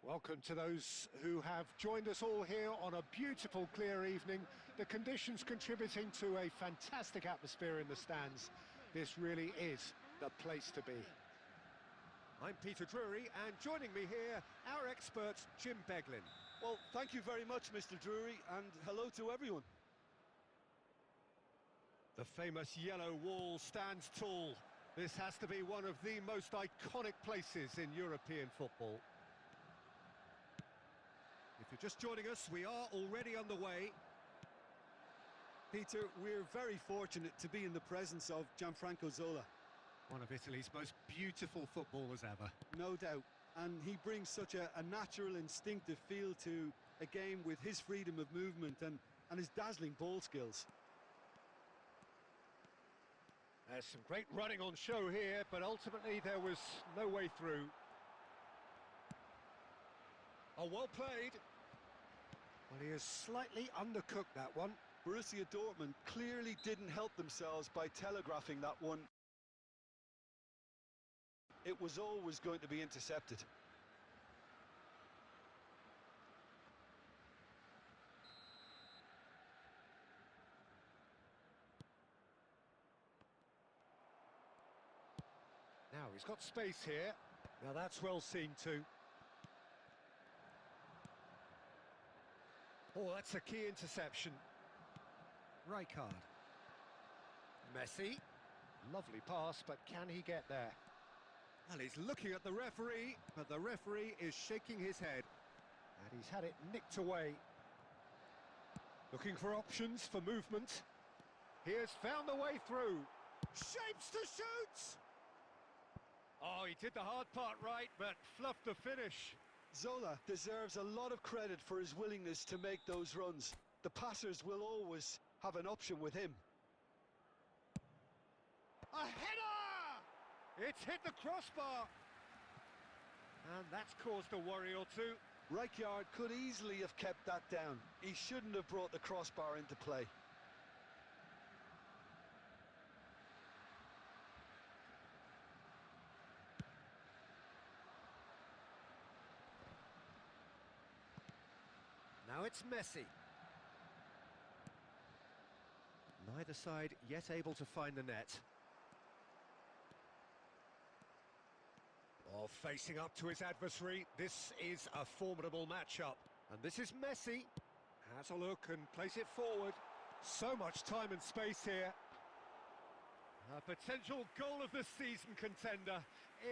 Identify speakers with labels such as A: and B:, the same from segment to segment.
A: Welcome to those who have joined us all here on a beautiful, clear evening. The conditions contributing to a fantastic atmosphere in the stands. This really is the place to be.
B: I'm Peter Drury, and joining me here, our expert, Jim Beglin.
C: Well, thank you very much, Mr. Drury, and hello to everyone.
B: The famous yellow wall stands tall. This has to be one of the most iconic places in European football. If you're just joining us, we are already underway.
C: Peter, we're very fortunate to be in the presence of Gianfranco Zola.
B: One of Italy's most beautiful footballers ever.
C: No doubt. And he brings such a natural, instinctive feel to a game with his freedom of movement and his dazzling ball skills.
A: There's some great running on show here, but ultimately there was no way through.
B: Oh, well played.
A: Well, he has slightly undercooked that one.
C: Borussia Dortmund clearly didn't help themselves by telegraphing that one. It was always going to be intercepted.
A: Now he's got space here. Now that's well seen too. Oh, that's a key interception.
B: Rijkaard.
A: Messi. Lovely pass, but can he get there?
B: Well, he's looking at the referee, but the referee is shaking his head.
A: And he's had it nicked away. Looking for options for movement. He has found the way through.
B: Shapes to shoot!
A: Oh, he did the hard part right, but fluffed the finish.
C: Zola deserves a lot of credit for his willingness to make those runs. The passers will always have an option with him.
A: A header! It's hit the crossbar. And that's caused a worry or two.
C: Rijkaard could easily have kept that down. He shouldn't have brought the crossbar into play.
A: Now it's Messi.
B: Neither side yet able to find the net.
A: Oh, facing up to his adversary, this is a formidable matchup. And this is Messi. Has a look and plays it forward. So much time and space here. A potential goal of the season contender,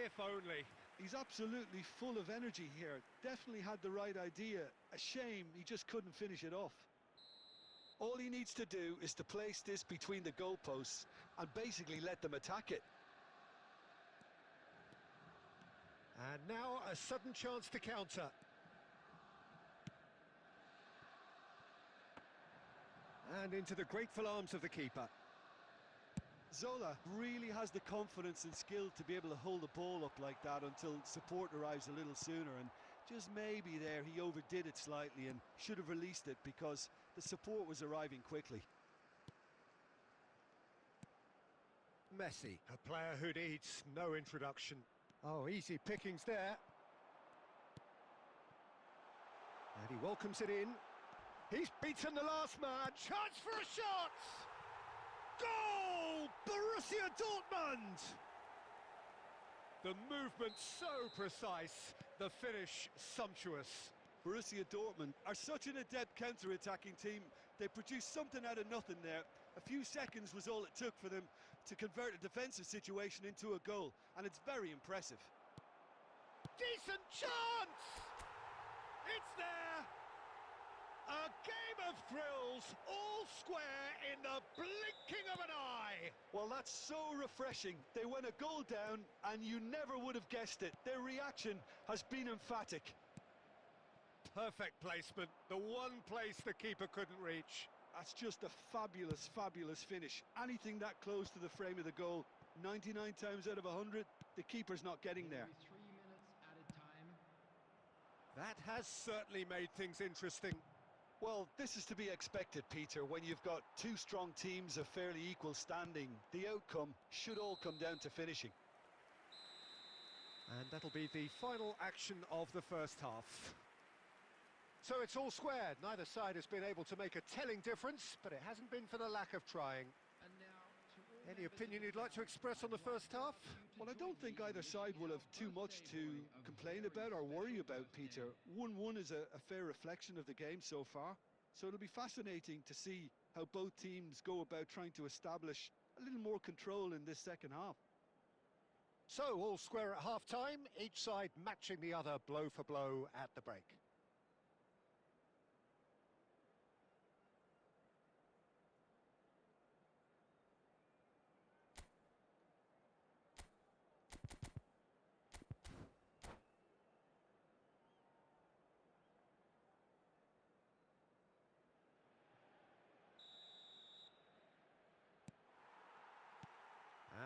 A: if only.
C: He's absolutely full of energy here. Definitely had the right idea. A shame he just couldn't finish it off. All he needs to do is to place this between the goalposts and basically let them attack it.
A: And now a sudden chance to counter.
B: And into the grateful arms of the keeper.
C: Zola really has the confidence and skill to be able to hold the ball up like that until support arrives a little sooner, and just maybe there he overdid it slightly and should have released it because the support was arriving quickly.
A: Messi, a player who needs no introduction. Oh, easy pickings there. And he welcomes it in. He's beaten the last man. Chance for a shot! Goal! Borussia Dortmund! The movement so precise, the finish sumptuous.
C: Borussia Dortmund are such an adept counter-attacking team. They produced something out of nothing there. A few seconds was all it took for them to convert a defensive situation into a goal, and it's very impressive.
A: Decent chance! It's there! A game of thrills, all square in the blinking of an eye.
C: Well, that's so refreshing. They went a goal down, and you never would have guessed it. Their reaction has been emphatic.
A: Perfect placement, the one place the keeper couldn't reach.
C: That's just a fabulous, fabulous finish. Anything that close to the frame of the goal, 99 times out of 100, the keeper's not getting there.
D: 3 minutes at a time.
A: That has certainly made things interesting.
C: Well, this is to be expected, Peter. When you've got two strong teams of fairly equal standing, the outcome should all come down to finishing.
A: And that'll be the final action of the first half. So it's all squared. Neither side has been able to make a telling difference, but it hasn't been for the lack of trying.
D: And now, to all
A: Any
D: members
A: opinion
D: of the
A: you'd like to
D: crowd,
A: express on the
D: I'd like
A: first half?
D: you to
C: Well, I
D: join
C: don't think
D: me in
C: either side
D: wishing
C: will have
D: our
C: too much
D: birthday
C: to
D: boy a
C: complain
D: very
C: about or worry
D: special
C: about,
D: birthday.
C: Peter. 1-1 is a fair reflection of the game so far, so it'll be fascinating to see how both teams go about trying to establish a little more control in this second half.
A: So all square at half-time, each side matching the other blow for blow at the break.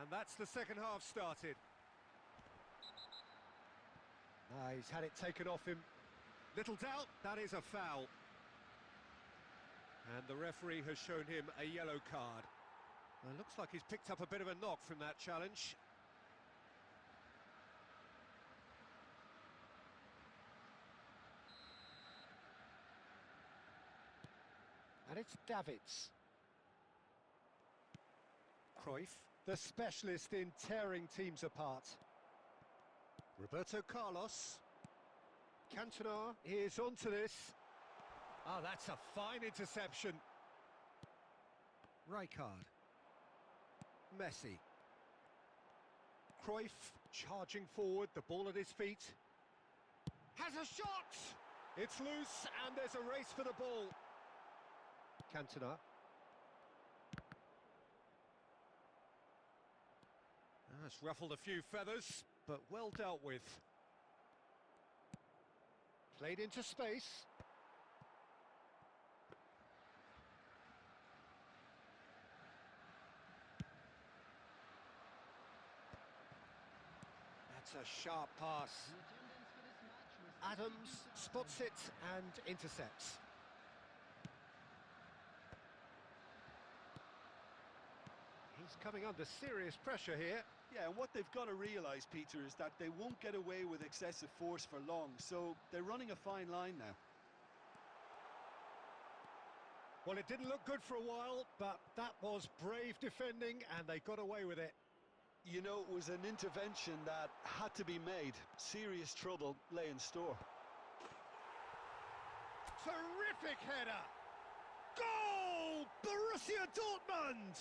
A: And that's the second half started. He's had it taken off him. Little doubt, that is a foul. And the referee has shown him a yellow card. Well, it looks like he's picked up a bit of a knock from that challenge. And it's Davids. Cruyff, the specialist in tearing teams apart. Roberto Carlos. Cantona is onto this. Ah, that's a fine interception. Rijkaard. Messi. Cruyff charging forward, the ball at his feet. Has a shot! It's loose and there's a race for the ball. Cantona. It's ruffled a few feathers, but well dealt with. Played into space. That's a sharp pass.
D: The attendance for this match was
A: Adams
D: 62,000.
A: spots it and intercepts. He's coming under serious pressure here.
C: Yeah, and what they've got to realise, Peter, is that they won't get away with excessive force for long, so they're running a fine line now.
A: Well, it didn't look good for a while, but that was brave defending and they got away with it.
C: You know, it was an intervention that had to be made. Serious trouble lay in store.
A: Terrific header! Goal! Borussia Dortmund!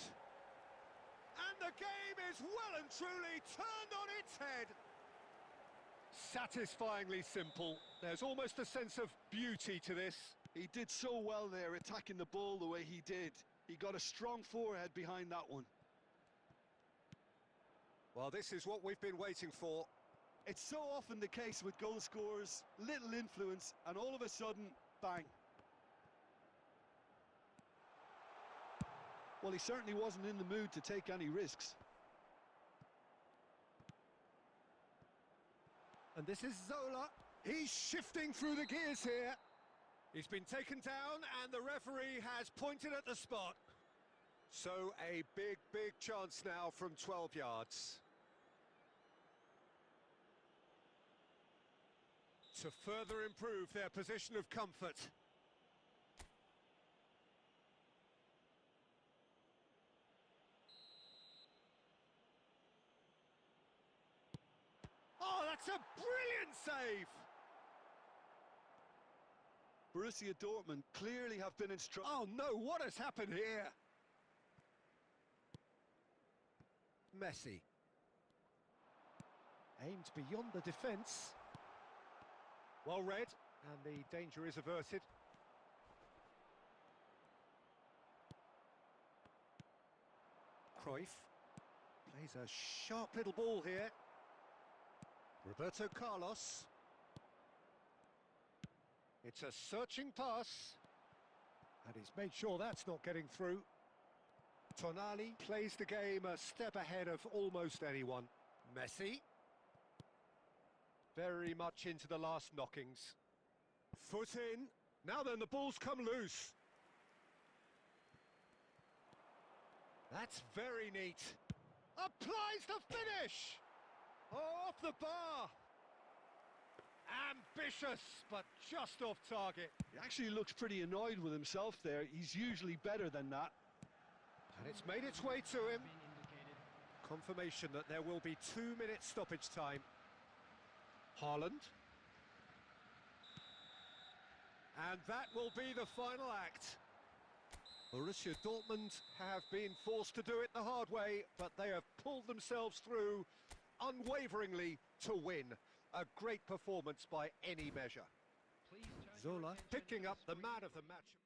A: And the game is well and truly turned on its head. Satisfyingly simple. There's almost a sense of beauty to this.
C: He did so well there, attacking the ball the way he did. He got a strong forehead behind that one.
A: Well, this is what we've been waiting for.
C: It's so often the case with goal scorers, little influence, and all of a sudden, bang. Well, he certainly wasn't in the mood to take any risks.
A: And this is Zola. He's shifting through the gears here. He's been taken down and the referee has pointed at the spot. So a big chance now from 12 yards. To further improve their position of comfort. Oh, that's a brilliant save!
C: Borussia Dortmund clearly have been instructed.
A: Oh no, what has happened here? Messi. Aimed beyond the defence. Well read, and the danger is averted. Cruyff plays a sharp little ball here. Roberto Carlos. It's a searching pass. And he's made sure that's not getting through. Tonali plays the game a step ahead of almost anyone. Messi. Very much into the last knockings. Foot in. Now then, the ball's come loose. That's very neat. Applies the finish!
B: Oh, off the bar! Ambitious, but just off target.
C: He actually looks pretty annoyed with himself there. He's usually better than that.
B: And it's made its way to him.
D: Been indicated.
B: Confirmation that there will be 2 minutes stoppage time. Haaland. And that will be the final act. Borussia Dortmund have been forced to do it the hard way, but they have pulled themselves through unwaveringly to win. A great performance by any measure.
D: Please turn your
B: Zola
D: attention
B: picking
D: to
B: up the
D: screen.
B: man of the match.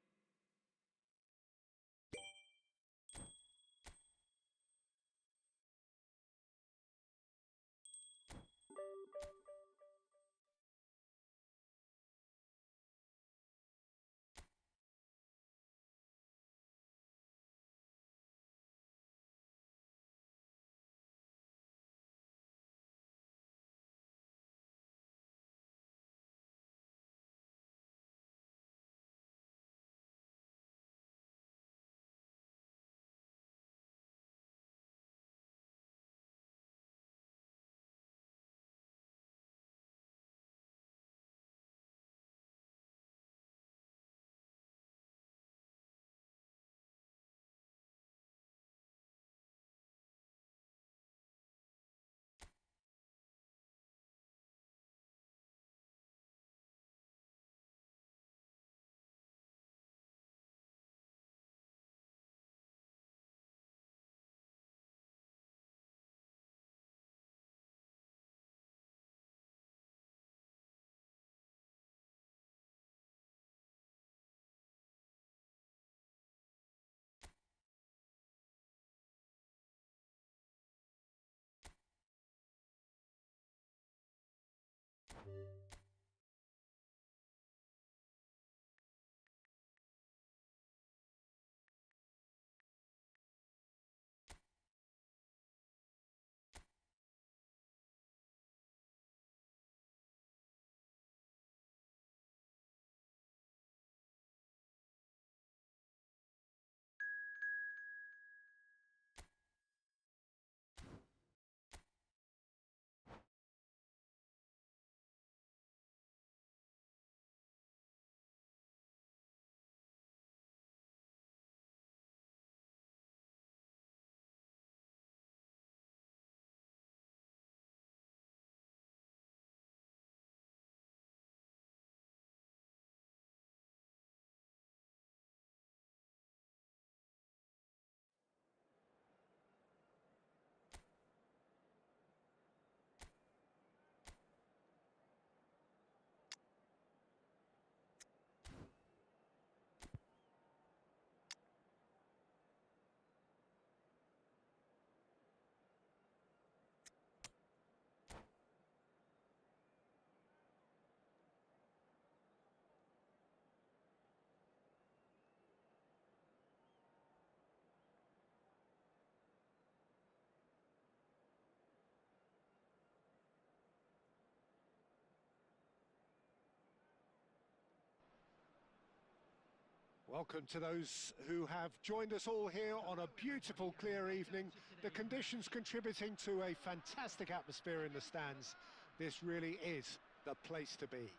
B: Welcome to those who have joined us all here on a beautiful, clear evening. The conditions contributing to a fantastic atmosphere in the stands. This really is the place to be.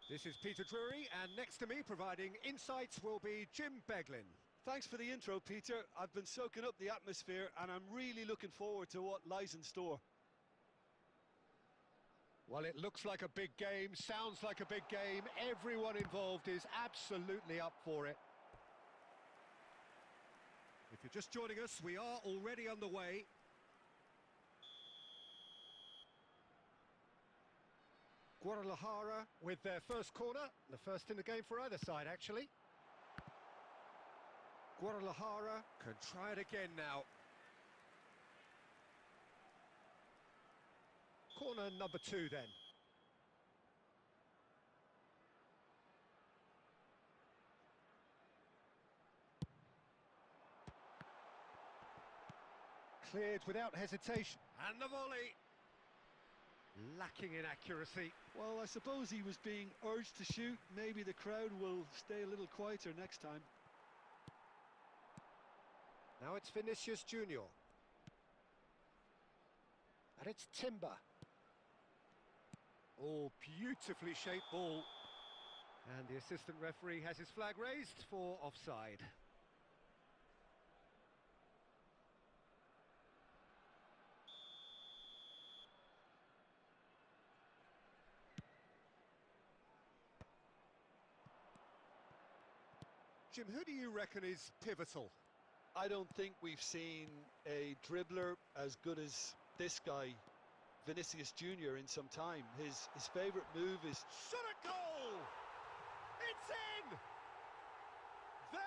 B: This is Peter Drury, and next to me providing insights will be Jim Beglin.
C: Thanks for the intro, Peter. I've been soaking up the atmosphere and I'm really looking forward to what lies in store.
B: Well, it looks like a big game, sounds like a big game. Everyone involved is absolutely up for it. If you're just joining us, we are already underway. Guadalajara with their first corner, the first in the game for either side, actually. Guadalajara can try it again now. Corner number 2 then. Cleared without hesitation. And the volley. Lacking in accuracy.
C: Well, I suppose he was being urged to shoot. Maybe the crowd will stay a little quieter next time.
B: Now it's Vinicius Junior. And it's Timber. Oh, beautifully shaped ball.
A: And the assistant referee has his flag raised for offside. Jim, who do you reckon is pivotal?
C: I don't think we've seen a dribbler as good as this guy, Vinicius Junior, in some time. His favourite move is...
A: Shot at goal! It's in! There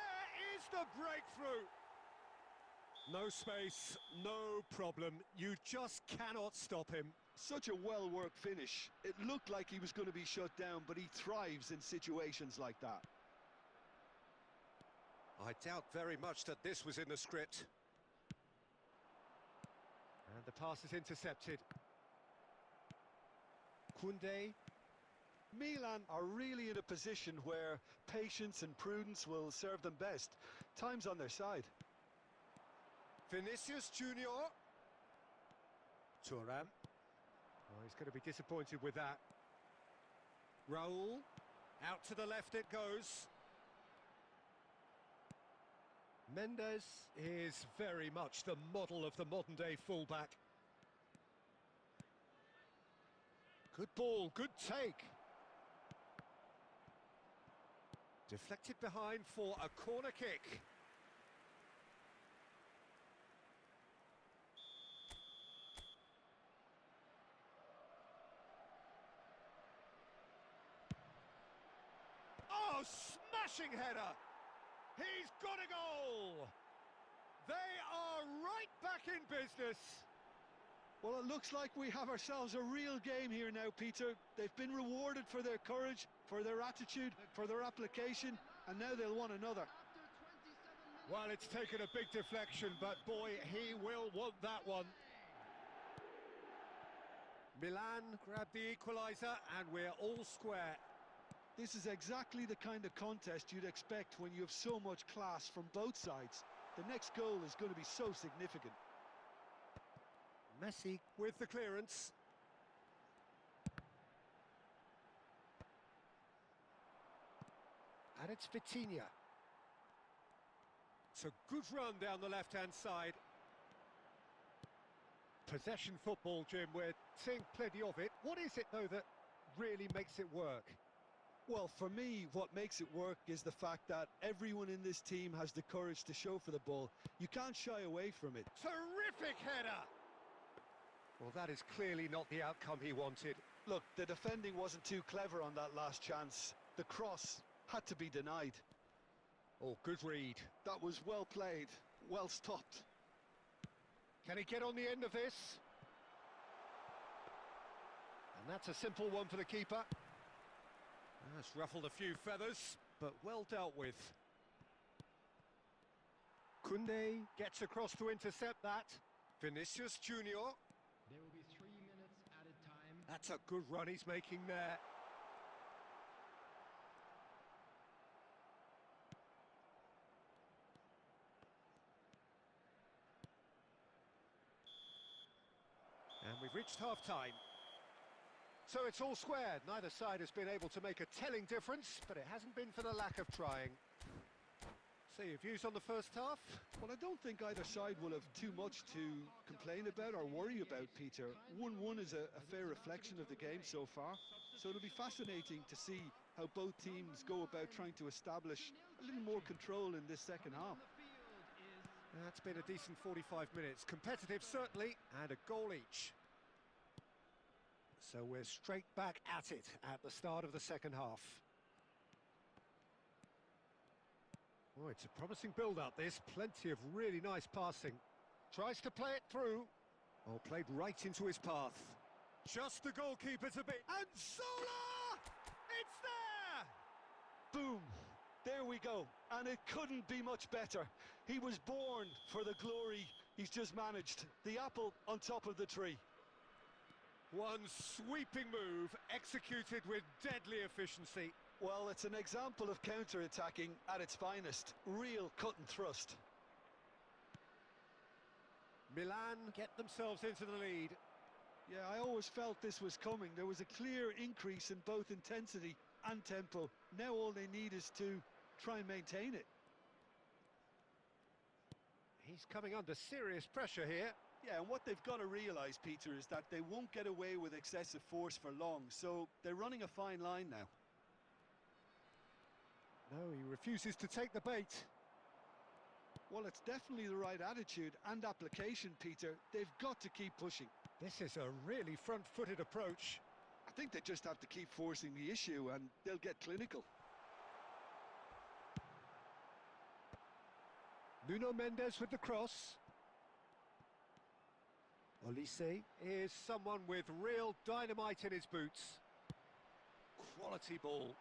A: is the breakthrough! No space, no problem. You just cannot stop him.
C: Such a well-worked finish. It looked like he was going to be shut down, but he thrives in situations like that.
A: I doubt very much that this was in the script. And the pass is intercepted. Koundé.
C: Milan are really in a position where patience and prudence will serve them best. Time's on their side.
A: Vinicius Junior. Thuram. Oh, he's going to be disappointed with that. Raul. Out to the left it goes. Mendes is very much the model of the modern-day fullback. Good ball, good take. Deflected behind for a corner kick. Oh, smashing header! He's got a goal! They are right back in business.
C: Well, it looks like we have ourselves a real game here now, Peter. They've been rewarded for their courage, for their attitude, for their application, and now they'll want another.
A: Well, it's taken a big deflection, but boy, he will want that one. Milan grabbed the equaliser, and we're all square.
C: This is exactly the kind of contest you'd expect when you have so much class from both sides. The next goal is going to be so significant.
A: Messi with the clearance. And it's Vitinha. It's a good run down the left-hand side. Possession football, Jim, we're seeing plenty of it. What is it, though, that really makes it work?
C: Well, for me, what makes it work is the fact that everyone in this team has the courage to show for the ball. You can't shy away from it.
A: Terrific header! Well, that is clearly not the outcome he wanted.
C: Look, the defending wasn't too clever on that last chance. The cross had to be denied.
A: Oh, good read.
C: That was well played, well stopped.
A: Can he get on the end of this? And that's a simple one for the keeper. That's ruffled a few feathers, but well dealt with. Koundé gets across to intercept that. Vinicius Junior.
D: There will be 3 minutes added time.
A: That's a good run he's making there. And we've reached half-time. So it's all square. Neither side has been able to make a telling difference, but it hasn't been for the lack of trying. So your views on the first half?
C: Well, I don't think either side will have too much to complain about or worry about, Peter. 1-1 is a fair reflection of the game so far. So it'll be fascinating to see how both teams go about trying to establish a little more control in this second half.
A: That's been a decent 45 minutes. Competitive, certainly, and a goal each. So we're straight back at it at the start of the second half. Oh, it's a promising build-up, this. Plenty of really nice passing. Tries to play it through. Oh, played right into his path. Just the goalkeeper to beat. And Zola! It's there!
C: Boom! There we go. And it couldn't be much better. He was born for the glory he's just managed. The apple on top of the tree.
A: One sweeping move, executed with deadly efficiency.
C: Well, it's an example of counter-attacking at its finest. Real cut and thrust.
A: Milan get themselves into the lead.
C: Yeah, I always felt this was coming. There was a clear increase in both intensity and tempo. Now all they need is to try and maintain it.
B: He's coming under serious pressure here.
C: Yeah, and what they've got to realise, Peter, is that they won't get away with excessive force for long, so they're running a fine line now.
B: No, he refuses to take the bait.
C: Well, it's definitely the right attitude and application, Peter. They've got to keep pushing.
B: This is a really front-footed approach.
C: I think they just have to keep forcing the issue and they'll get clinical.
B: Nuno Mendes with the cross. Olise is someone with real dynamite in his boots. Quality ball.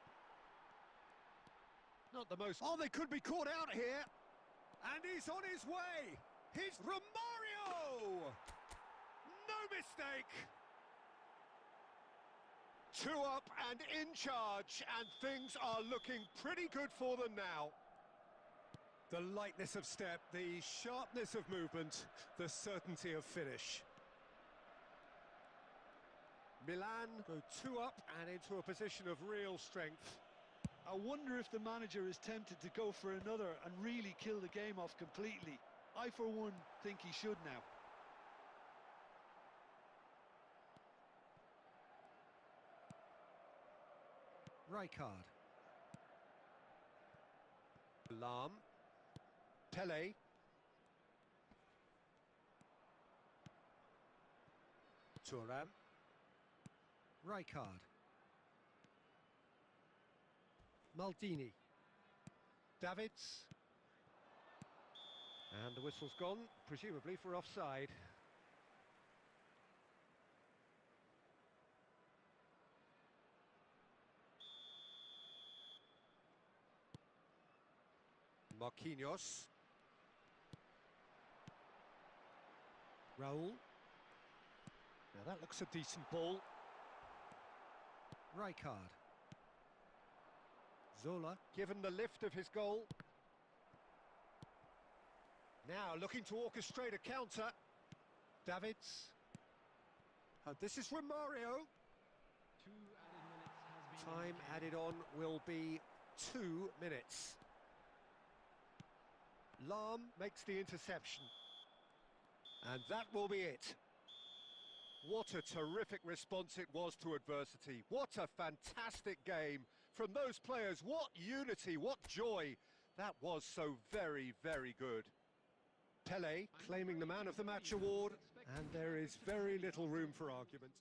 B: Not the most...
A: Oh, they could be caught out here. And he's on his way. He's Romario! No mistake.
B: 2 up and in charge, and things are looking pretty good for them now.
A: The lightness of step, the sharpness of movement, the certainty of finish.
B: Milan go 2 up and into a position of real strength.
C: I wonder if the manager is tempted to go for another and really kill the game off completely. I, for one, think he should now.
B: Rijkaard. Lam. Pele. Thuram. Rijkaard. Maldini. Davids. And the whistle's gone, presumably for offside. Marquinhos. Raul. Now that looks a decent ball. Rijkaard. Zola, given the lift of his goal. Now looking to orchestrate a counter. Davids. This is Romario.
D: 2 added minutes has been
B: Time added on will be 2 minutes. Lam makes the interception. And that will be it. What a terrific response it was to adversity. What a fantastic game from those players. What unity, what joy. That was so very, very good. Pele claiming the Man of the Match award, and there is very little room for argument.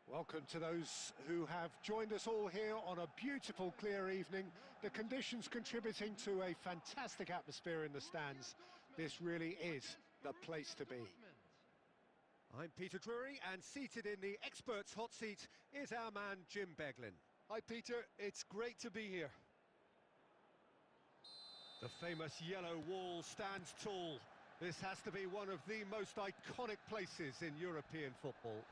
B: Welcome to those who have joined us all here on a beautiful, clear evening. The conditions contributing to a fantastic atmosphere in the stands. This really is the place to be.
A: I'm Peter Drury, and seated in the experts' hot seat is our man Jim Beglin.
C: Hi Peter, it's great to be here.
A: The famous yellow wall stands tall. This has to be one of the most iconic places in European football.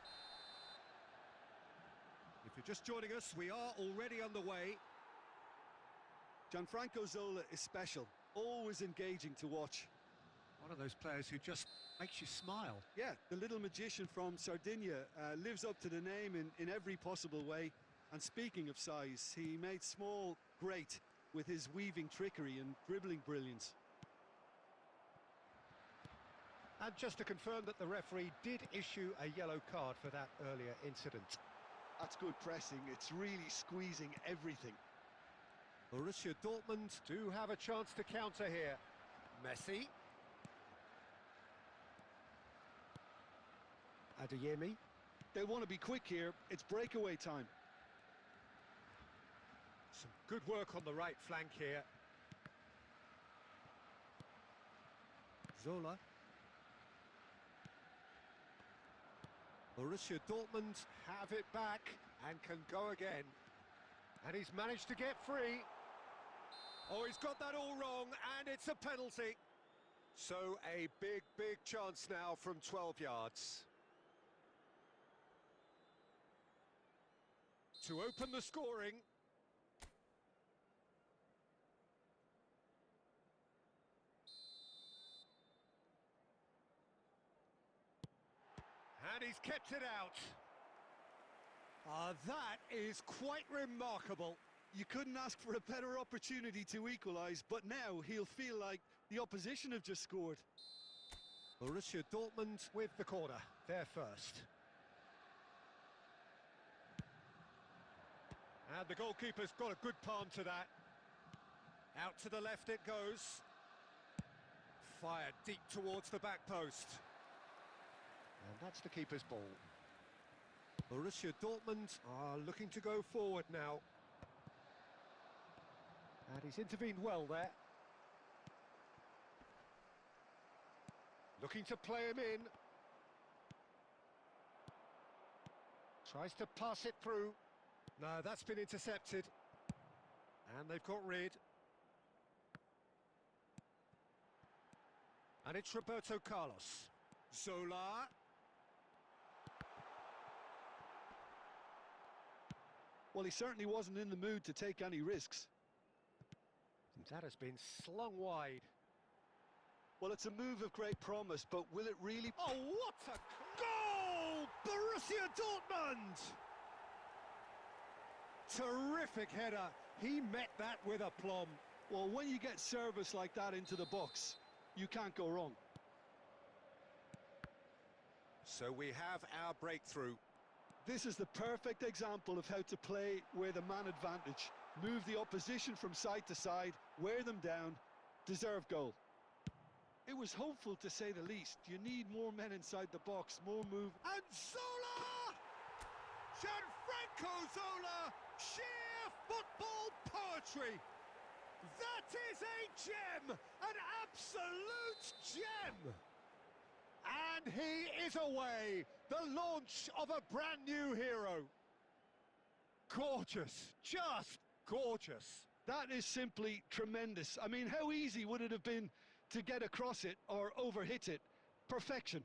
A: If you're just joining us, we are already underway.
C: Gianfranco Zola is special, always engaging to watch.
B: One of those players who just makes you smile.
C: Yeah, the little magician from Sardinia lives up to the name in every possible way. And speaking of size, he made small great with his weaving trickery and dribbling brilliance.
B: And just to confirm that the referee did issue a yellow card for that earlier incident.
C: That's good pressing, it's really squeezing everything.
A: Borussia Dortmund
B: Do have a chance to counter here.
A: Messi.
B: Adeyemi.
C: They want to be quick here, it's breakaway time.
A: Some good work on the right flank here. Zola. Borussia Dortmund
B: Have it back and can go again. And he's managed to get free.
A: Oh, he's got that all wrong, and it's a penalty. So a big chance now from 12 yards. To open the scoring. And he's kept it out. That is quite remarkable.
C: You couldn't ask for a better opportunity to equalise, but now he'll feel like the opposition have just scored.
A: Borussia Dortmund
B: With the corner, there first.
A: And the goalkeeper's got a good palm to that. Out to the left it goes. Fired deep towards the back post.
B: And that's the keeper's ball.
A: Borussia Dortmund are looking to go forward now.
B: And he's intervened well there. Looking to play him in. Tries to pass it through.
A: No, that's been intercepted. And they've got rid. And it's Roberto Carlos. Zola.
C: Well, he certainly wasn't in the mood to take any risks.
B: That has been slung wide.
C: Well, it's a move of great promise, but will it really...
A: Oh, what a goal! Borussia Dortmund! Terrific header. He met that with aplomb.
C: Well, when you get service like that into the box, you can't go wrong.
A: So we have our breakthrough.
C: This is the perfect example of how to play with a man advantage. Move the opposition from side to side, wear them down, deserve goal. It was hopeful to say the least. You need more men inside the box, more move.
A: And Zola! Gianfranco Zola! Sheer football poetry! That is a gem! An absolute gem! And he is away! The launch of a brand new hero. Gorgeous, just gorgeous.
C: That is simply tremendous. I mean, how easy would it have been to get across it or overhit it? Perfection.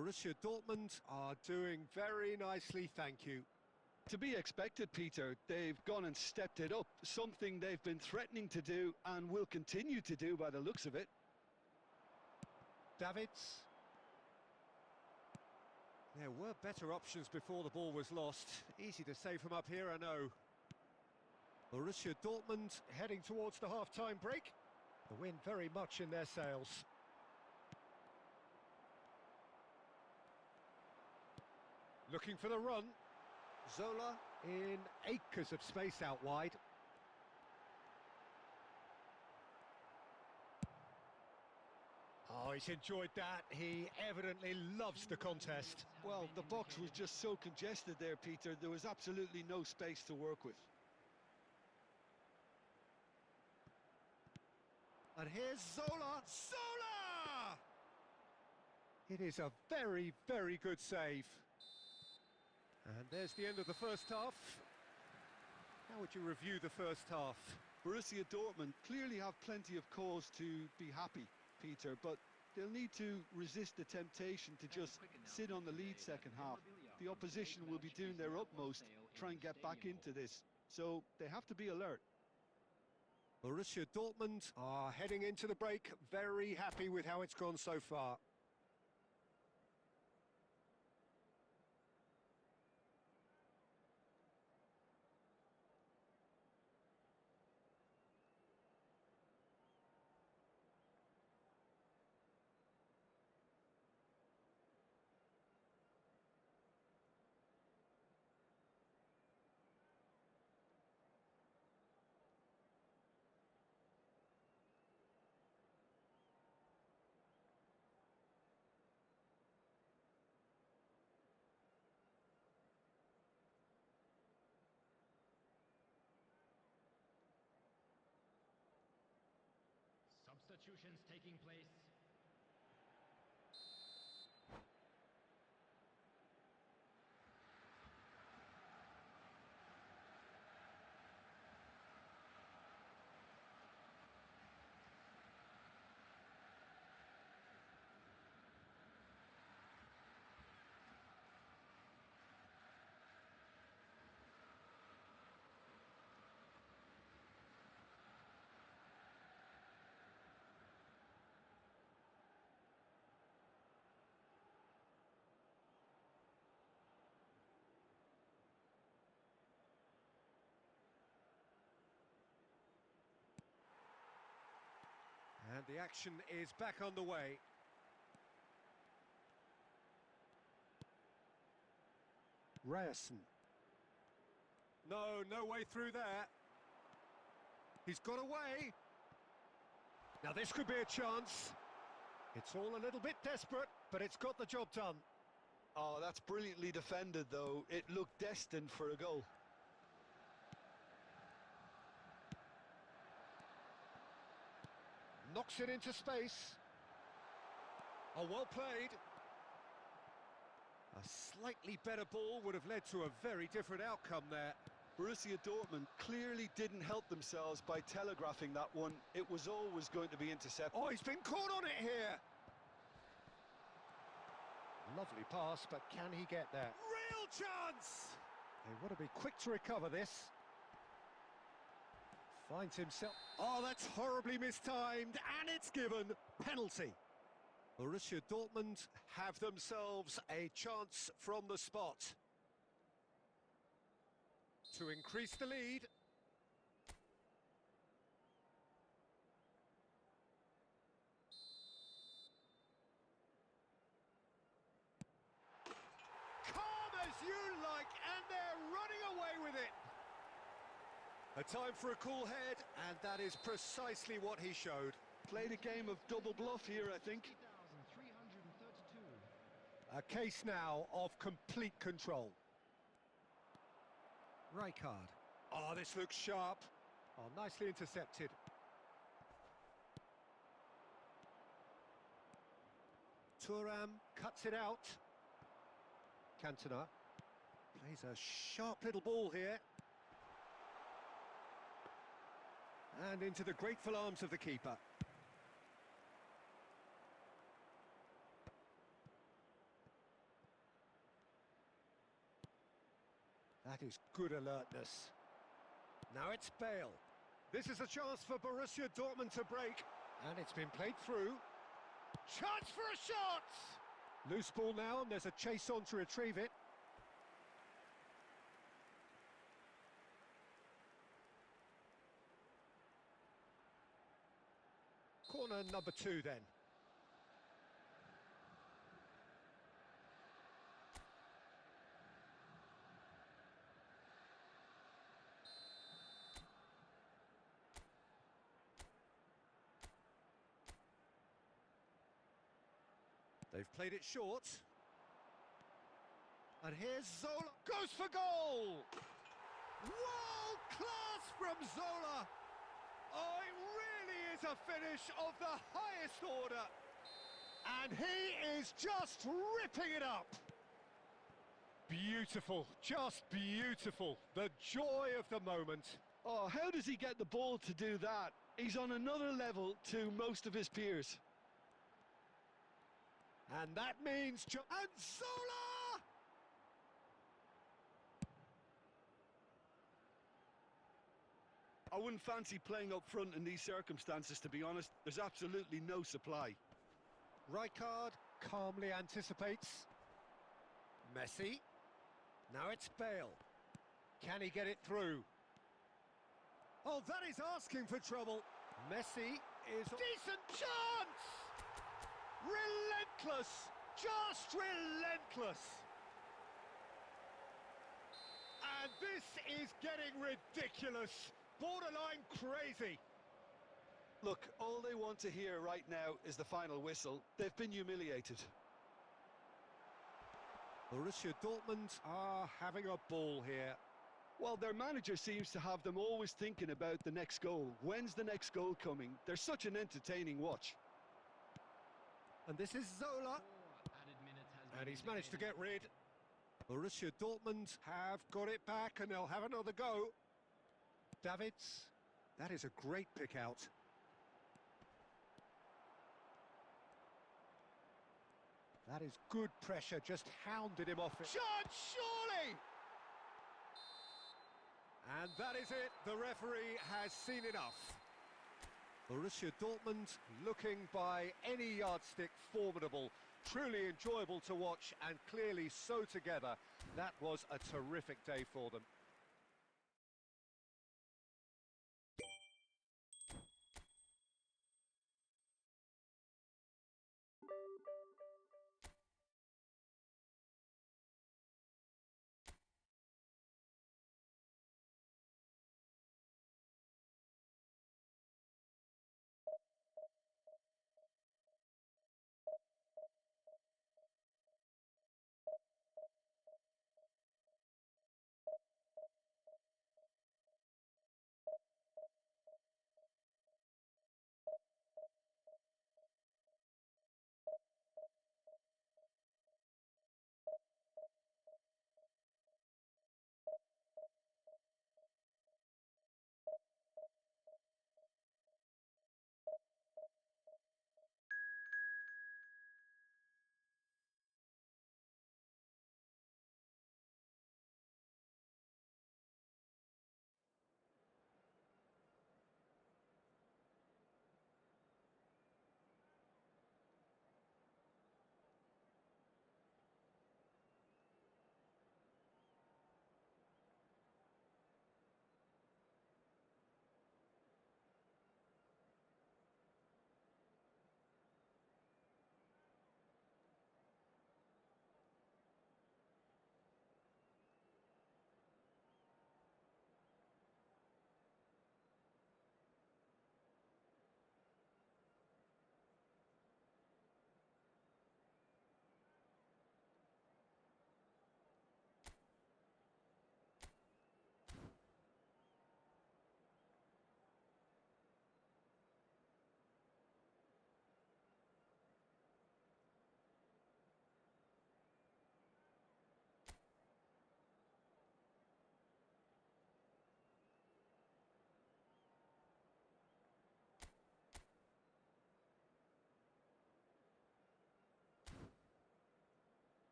B: Borussia Dortmund are doing very nicely, thank you.
C: To be expected, Peter. They've gone and stepped it up, something they've been threatening to do and will continue to do by the looks of it.
B: Davids.
A: There were better options before the ball was lost. Easy to say from up here, I know.
B: Borussia Dortmund heading towards the half-time break. The wind very much in their sails. Looking for the run. Zola in acres of space out wide. Oh, he's enjoyed that. He evidently loves the contest.
C: Well, the box was just so congested there, Peter. There was absolutely no space to work with.
B: And here's Zola. Zola! It is a very, very good save. And there's the end of the first half. How would you review the first half?
C: Borussia Dortmund clearly have plenty of cause to be happy, Peter, but they'll need to resist the temptation to just sit on the lead second half. The opposition will be doing their utmost to try and get back into this, so they have to be alert.
B: Borussia Dortmund are heading into the break very happy with how it's gone so far.
D: Substitutions taking place.
B: And the action is back underway. Ryerson. No way through there. He's got away. Now this could be a chance. It's all a little bit desperate, but it's got the job done.
C: Oh, that's brilliantly defended, though. It looked destined for a goal.
B: Knocks it into space. Oh, well played. A slightly better ball would have led to a very different outcome there.
C: Borussia Dortmund clearly didn't help themselves by telegraphing that one. It was always going to be intercepted.
B: Oh, he's been caught on it here. Lovely pass, but can he get there?
A: Real chance!
B: They want to be quick to recover this. Finds himself...
A: Oh, that's horribly mistimed, and it's given penalty.
B: Borussia Dortmund have themselves a chance from the spot to increase the lead. Calm as you like, and they're running away with it. A time for a cool head, and that is precisely what he showed.
C: Played a game of double bluff here, I think.
D: 332.
B: A case now of complete control. Rijkaard. Oh, this looks sharp. Oh, nicely intercepted. Thuram cuts it out. Cantona plays a sharp little ball here. And into the grateful arms of the keeper.
A: That is good alertness. Now it's Bale. This is a chance for Borussia Dortmund to break. And it's been played through. Chance for a shot! Loose ball now, and there's a chase on to retrieve it. Corner number 2 then. They've played it short. And here's Zola. Goes for goal! World class from Zola! Oh, it really is a finish of the highest order. And he is just ripping it up. Beautiful, just beautiful. The joy of the moment.
C: Oh, how does he get the ball to do that? He's on another level to most of his peers.
A: And that means... And Zola!
C: I wouldn't fancy playing up front in these circumstances, to be honest. There's absolutely no supply.
A: Rijkaard calmly anticipates. Messi. Now it's Bale. Can he get it through? Oh, that is asking for trouble. Messi is... Decent chance! Relentless! Just relentless! And this is getting ridiculous. Borderline crazy.
C: Look, all they want to hear right now is the final whistle. They've been humiliated.
A: Borussia Dortmund are having a ball here.
C: Well, their manager seems to have them always thinking about the next goal. When's the next goal coming? They're such an entertaining watch.
A: And this is Zola. And he's managed to get rid. Borussia Dortmund have got it back and they'll have another go. Davids. That is a great pick out. That is good pressure, just hounded him off it. Chance, surely! And that is it, the referee has seen enough. Borussia Dortmund looking by any yardstick formidable, truly enjoyable to watch and clearly so together. That was a terrific day for them.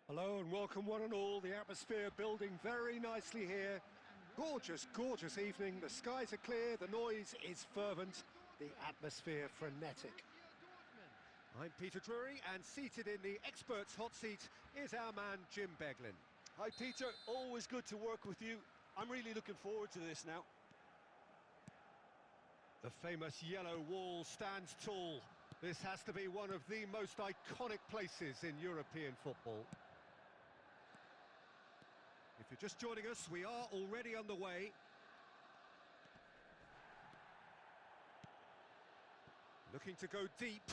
B: Hello and welcome one and all. The atmosphere building very nicely here. Gorgeous, gorgeous evening. The skies are clear, the noise is fervent, the atmosphere frenetic. I'm Peter Drury, and seated in the experts' hot seat is our man Jim Beglin.
C: Hi Peter, always good to work with you. I'm really looking forward to this now.
B: The famous yellow wall stands tall. This has to be one of the most iconic places in European football. If you're just joining us, we are already underway. Looking to go deep.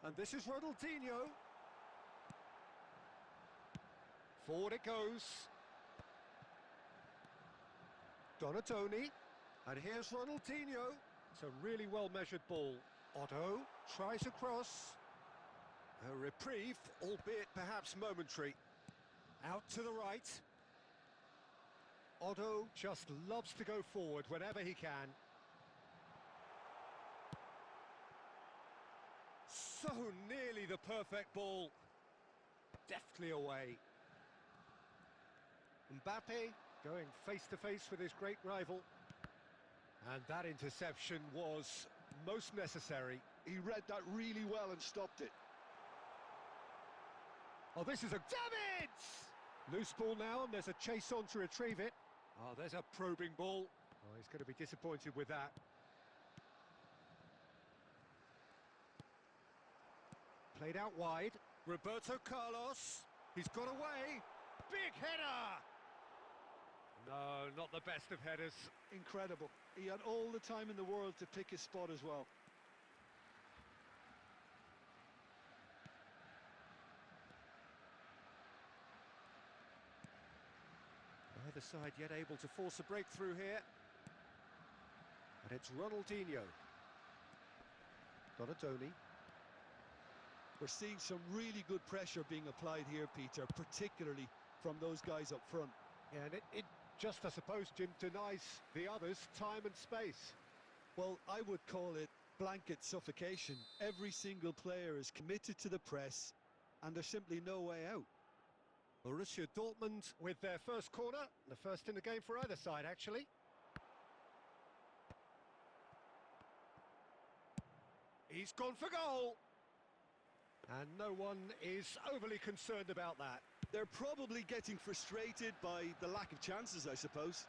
B: And this is Ronaldinho. Forward it goes. Donatoni. And here's Ronaldinho. It's a really well-measured ball. Otto tries across. A reprieve, albeit perhaps momentary. Out to the right. Otto just loves to go forward whenever he can. So nearly the perfect ball. Deftly away. Mbappe going face-to-face with his great rival. And that interception was most necessary.
C: He read that really well and stopped it.
B: Oh, this is a... Davids! Loose ball now, and there's a chase on to retrieve it. Oh, there's a probing ball. Oh, he's going to be disappointed with that. Played out wide. Roberto Carlos. He's got away. Big header! No, not the best of headers.
C: Incredible. He had all the time in the world to pick his spot as well.
B: Neither side yet able to force a breakthrough here. And it's Ronaldinho. Donatoni.
C: We're seeing some really good pressure being applied here, Peter, particularly from those guys up front.
B: Yeah, and it just, I suppose, Jim, denies the others time and space.
C: Well, I would call it blanket suffocation. Every single player is committed to the press, and there's simply no way out.
B: Borussia Dortmund with their first corner, the first in the game for either side, actually. He's gone for goal. And no one is overly concerned about that.
C: They're probably getting frustrated by the lack of chances, I suppose.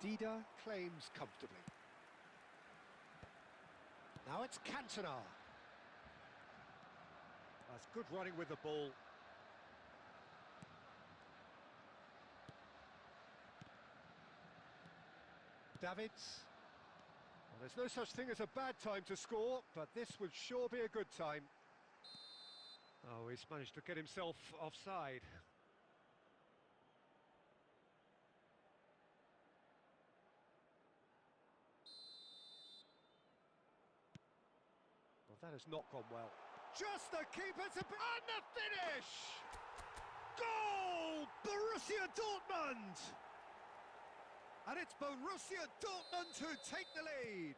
B: Dida claims comfortably. Now it's Cantona. That's good running with the ball. Davids. Well, there's no such thing as a bad time to score, but this would sure be a good time. Oh, he's managed to get himself offside. Well, that has not gone well. Just the keeper to... And the finish! Goal! Borussia Dortmund! And it's Borussia Dortmund who take the lead.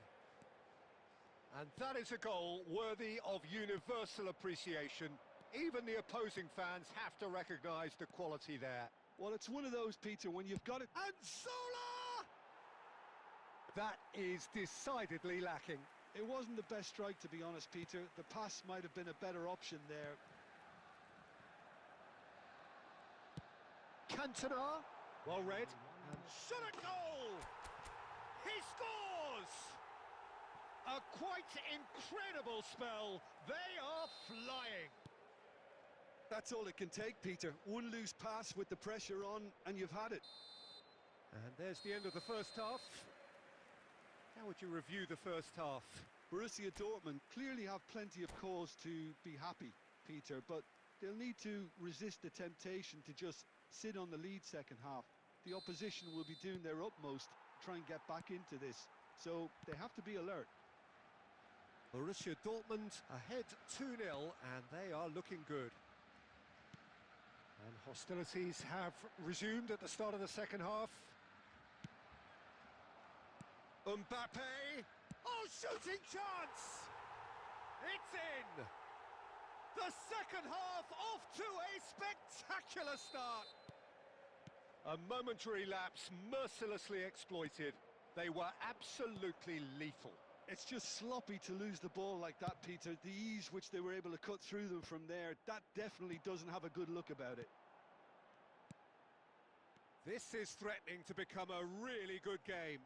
B: And that is a goal worthy of universal appreciation. Even the opposing fans have to recognise the quality there.
C: Well, it's one of those, Peter, when you've got it...
B: And Zola! That is decidedly lacking.
C: It wasn't the best strike, to be honest, Peter. The pass might have been a better option there.
B: Cantona, well read. And shot a goal! He scores! A quite incredible spell. They are flying.
C: That's all it can take, Peter. One loose pass with the pressure on, and you've had it.
B: And there's the end of the first half. How would you review the first half?
C: Borussia Dortmund clearly have plenty of cause to be happy, Peter, but they'll need to resist the temptation to just sit on the lead second half. The opposition will be doing their utmost to try and get back into this, so they have to be alert.
A: Borussia Dortmund ahead 2-0, and they are looking good.
B: And hostilities have resumed at the start of the second half.
A: Mbappe! Oh, shooting chance! It's in! The second half off to a spectacular start! A momentary lapse mercilessly exploited. They were absolutely lethal.
C: It's just sloppy to lose the ball like that, Peter. The ease which they were able to cut through them from there, that definitely doesn't have a good look about it.
A: This is threatening to become a really good game.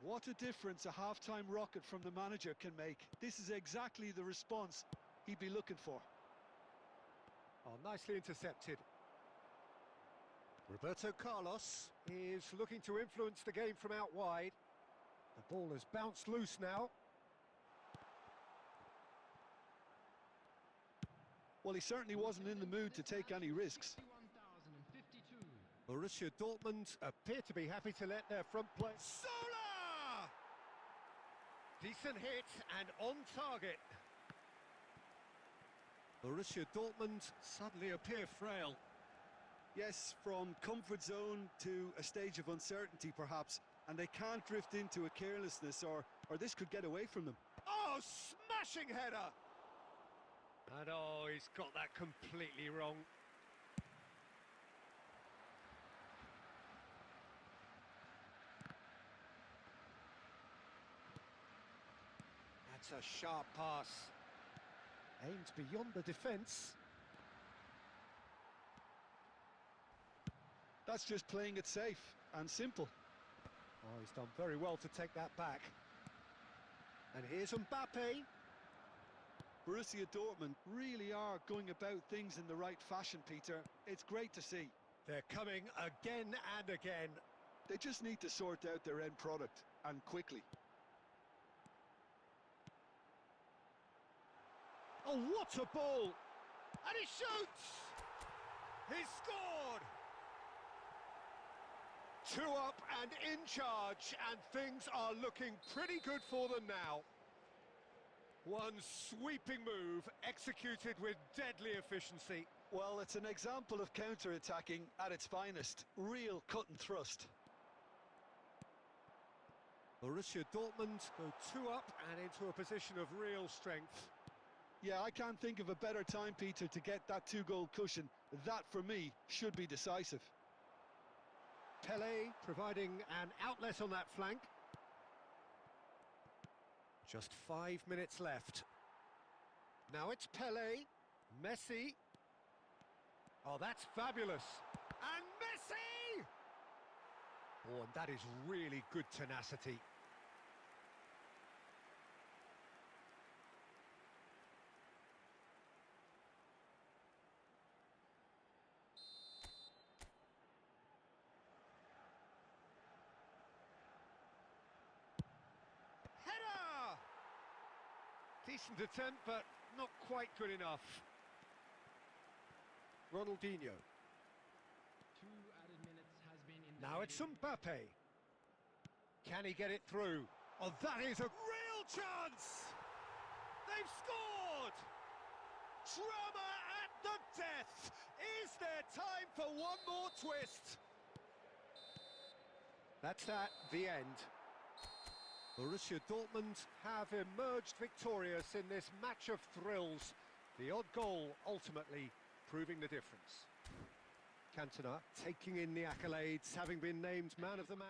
C: What a difference a half-time rocket from the manager can make. This is exactly the response he'd be looking for.
B: Oh, nicely intercepted.
A: Roberto Carlos.
B: Is looking to influence the game from out wide. The ball has bounced loose now.
C: Well, he certainly wasn't in the mood to take any risks.
D: 61,052.
A: Borussia Dortmund
B: Appear to be happy to let their front play.
A: Zola! Decent hit and on target. Borussia Dortmund suddenly appear frail.
C: Yes, from comfort zone to a stage of uncertainty perhaps, and they can't drift into a carelessness or this could get away from them.
A: Oh, smashing header! And oh, he's got that completely wrong.
B: That's a sharp pass. Aimed beyond the defence.
C: That's just playing it safe and simple.
B: Oh, he's done very well to take that back. And here's Mbappe.
C: Borussia Dortmund really are going about things in the right fashion, Peter. It's great to see.
A: They're coming again and again.
C: They just need to sort out their end product, and quickly.
A: Oh, what a ball! And he shoots! He scored! 2 up and in charge, and things are looking pretty good for them now. One sweeping move, executed with deadly efficiency.
C: Well, it's an example of counter-attacking at its finest. Real cut and thrust.
A: Borussia Dortmund go 2 up and into a position of real strength.
C: Yeah, I can't think of a better time, Peter, to get that 2-goal cushion. That, for me, should be decisive.
B: Pele providing an outlet on that flank.
A: Just 5 minutes left.
B: Now it's Pele. Messi. Oh, that's fabulous.
A: And Messi! Oh, and that is really good tenacity. Header! Decent attempt, but not quite good enough. Ronaldinho.
D: 2 added minutes has been in.
A: Now it's Mbappe. Can he get it through? Oh, that is a real chance! They've scored! Drama at the death! Is there time for one more twist?
B: That's at the end.
A: Borussia Dortmund
B: Have emerged victorious in this match of thrills. The odd goal ultimately proving the difference. Cantona taking in the accolades, having been named man of the match.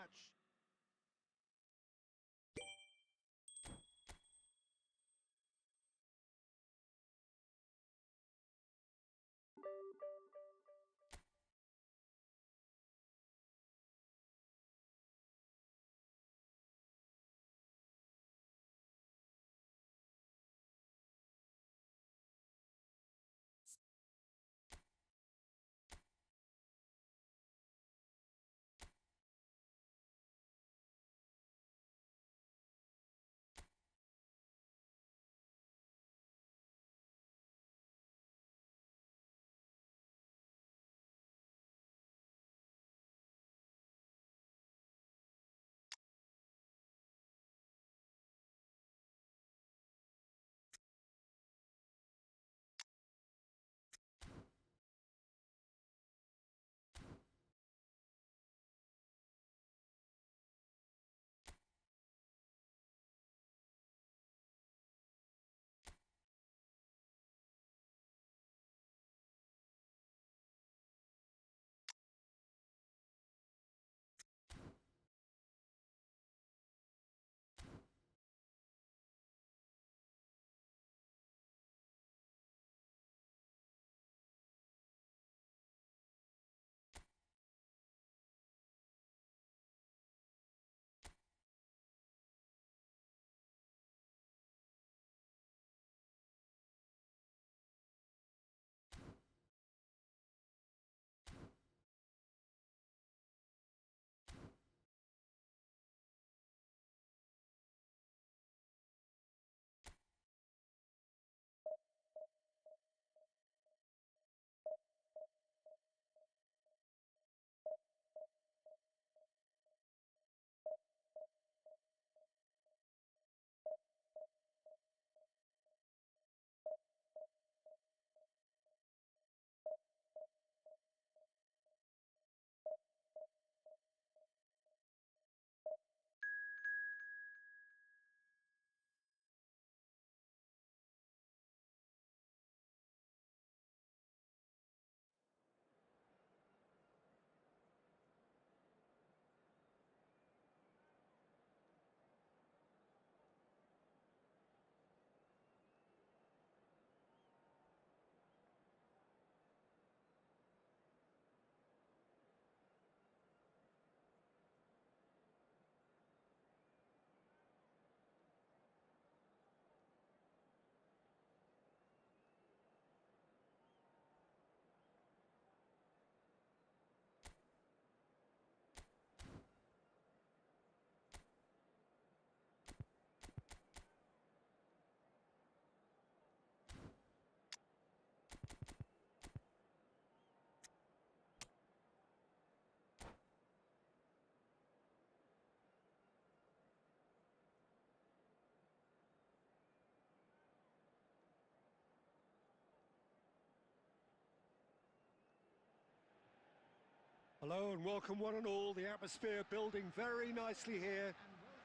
B: Hello and welcome one and all. The atmosphere building very nicely here.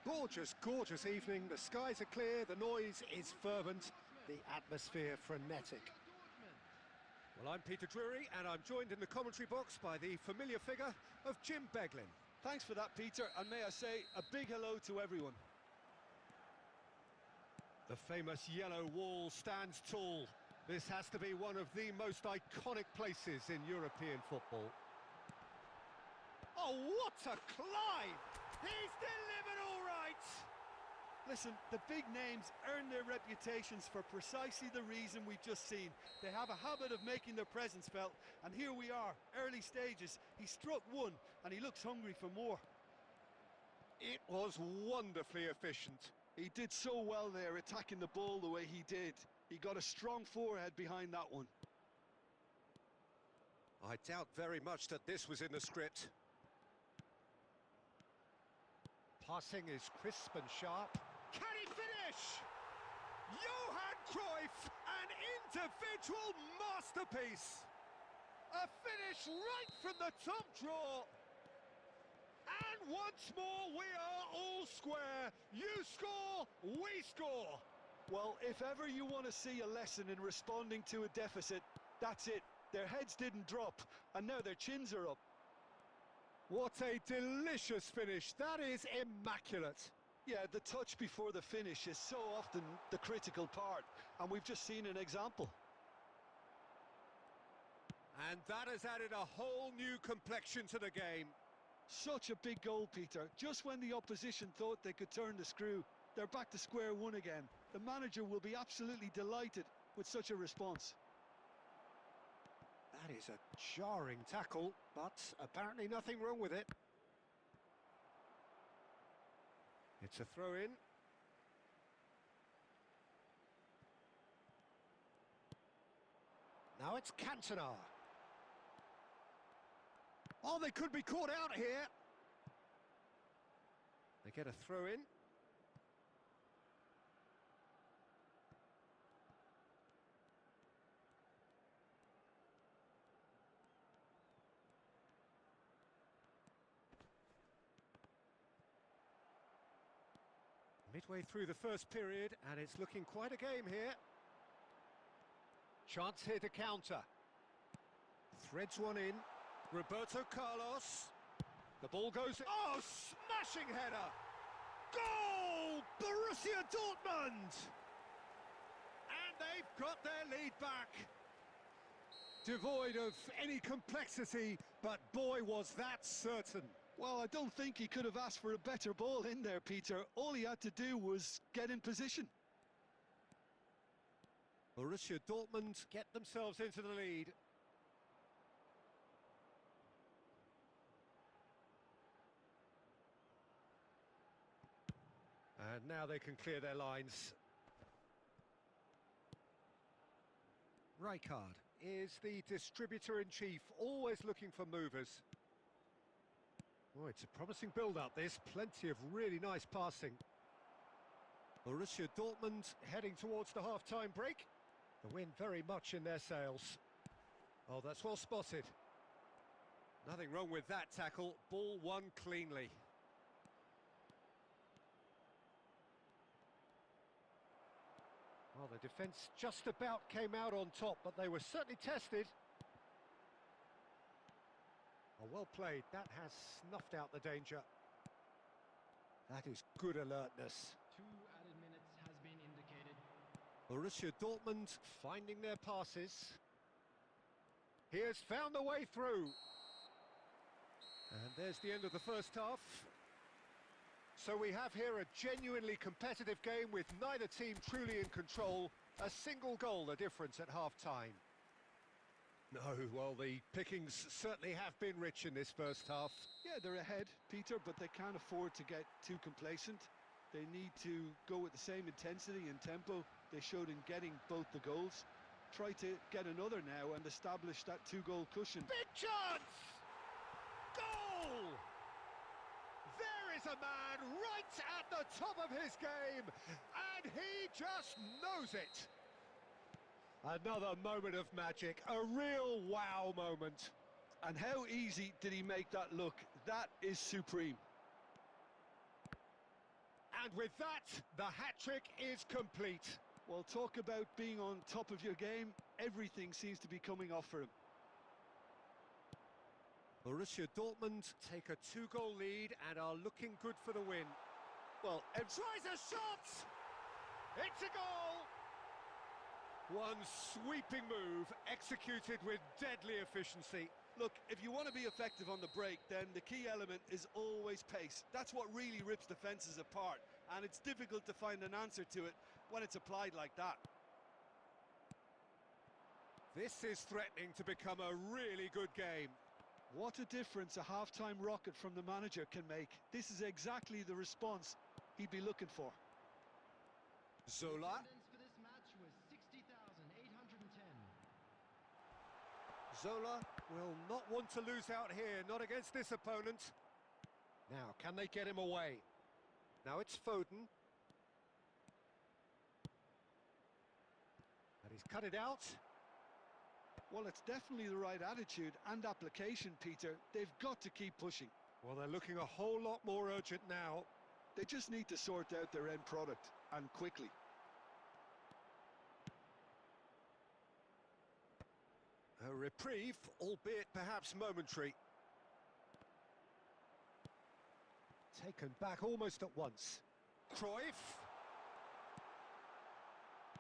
B: Gorgeous, gorgeous evening. The skies are clear, the noise is fervent, the atmosphere frenetic.
A: Well, I'm Peter Drury, and I'm joined in the commentary box by the familiar figure of Jim Beglin.
C: Thanks for that, Peter, and may I say a big hello to everyone.
A: The famous yellow wall stands tall. This has to be one of the most iconic places in European football.
B: Oh, what a climb! He's delivered all right!
C: Listen, the big names earn their reputations for precisely the reason we've just seen. They have a habit of making their presence felt, and here we are, early stages. He struck one, and he looks hungry for more.
B: It was wonderfully efficient.
C: He did so well there, attacking the ball the way he did. He got a strong forehead behind that one.
A: I doubt very much that this was in the script.
B: Passing is crisp and sharp.
A: Can he finish? Johan Cruyff, an individual masterpiece. A finish right from the top draw. And once more, we are all square. You score, we score.
C: Well, if ever you want to see a lesson in responding to a deficit, that's it. Their heads didn't drop, and now their chins are up.
B: What a delicious finish. That is immaculate.
C: Yeah, the touch before the finish is so often the critical part, and we've just seen an example.
A: And that has added a whole new complexion to the game.
C: Such a big goal, Peter. Just when the opposition thought they could turn the screw, they're back to square one again. The manager will be absolutely delighted with such a response.
B: That is a jarring tackle, but apparently nothing wrong with it.
A: It's a throw-in.
B: Now it's Cantona.
A: Oh, they could be caught out here. They get a throw-in. Midway through the first period, and it's looking quite a game here.
B: Chance here to counter.
A: Threads one in. Roberto Carlos. The ball goes... Oh, smashing header! Goal! Borussia Dortmund! And they've got their lead back.
B: Devoid of any complexity, but boy was that certain.
C: Well, I don't think he could have asked for a better ball in there, Peter. All he had to do was get in position.
A: Borussia Dortmund get themselves into the lead. And now they can clear their lines. Rijkaard is the distributor-in-chief, always looking for movers. Oh, it's a promising build-up, this. Plenty of really nice passing. Borussia Dortmund heading towards the half-time break. The wind very much in their sails. Oh, that's well spotted. Nothing wrong with that tackle. Ball won cleanly. Well, the defence just about came out on top, but they were certainly tested. Oh, well played. That has snuffed out the danger. That is good alertness.
D: 2 added minutes has been indicated.
A: Borussia Dortmund finding their passes. He has found the way through. And there's the end of the first half. So we have here a genuinely competitive game with neither team truly in control. A single goal the difference at half-time. No, well, the pickings certainly have been rich in this first half.
C: Yeah, they're ahead, Peter, but they can't afford to get too complacent. They need to go with the same intensity and tempo they showed in getting both the goals. Try to get another now and establish that 2-goal cushion.
A: Big chance! Goal! There is a man right at the top of his game, and he just knows it. Another moment of magic, a real wow moment.
C: And how easy did he make that look? That is supreme.
B: And with that, the hat-trick is complete.
C: Well, talk about being on top of your game. Everything seems to be coming off for him.
A: Borussia Dortmund take a 2-goal lead and are looking good for the win.
C: Well,
A: Tries a shot! It's a goal! One sweeping move, executed with deadly efficiency.
C: look, if you want to be effective on the break, then the key element is always pace. That's what really rips defences apart, and it's difficult to find an answer to it when it's applied like that.
A: This is threatening to become a really good game.
C: What a difference a half-time rocket from the manager can make. This is exactly the response he'd be looking for.
A: Zola.
D: Attendance for this match was 60,810.
A: Zola will not want to lose out here, not against this opponent. Now, can they get him away? Now it's Foden. And he's cut it out.
C: Well, it's definitely the right attitude and application, Peter. They've got to keep pushing.
A: Well, they're looking a whole lot more urgent now.
C: They just need to sort out their end product, and quickly.
A: A reprieve, albeit perhaps momentary. Taken back almost at once. Cruyff.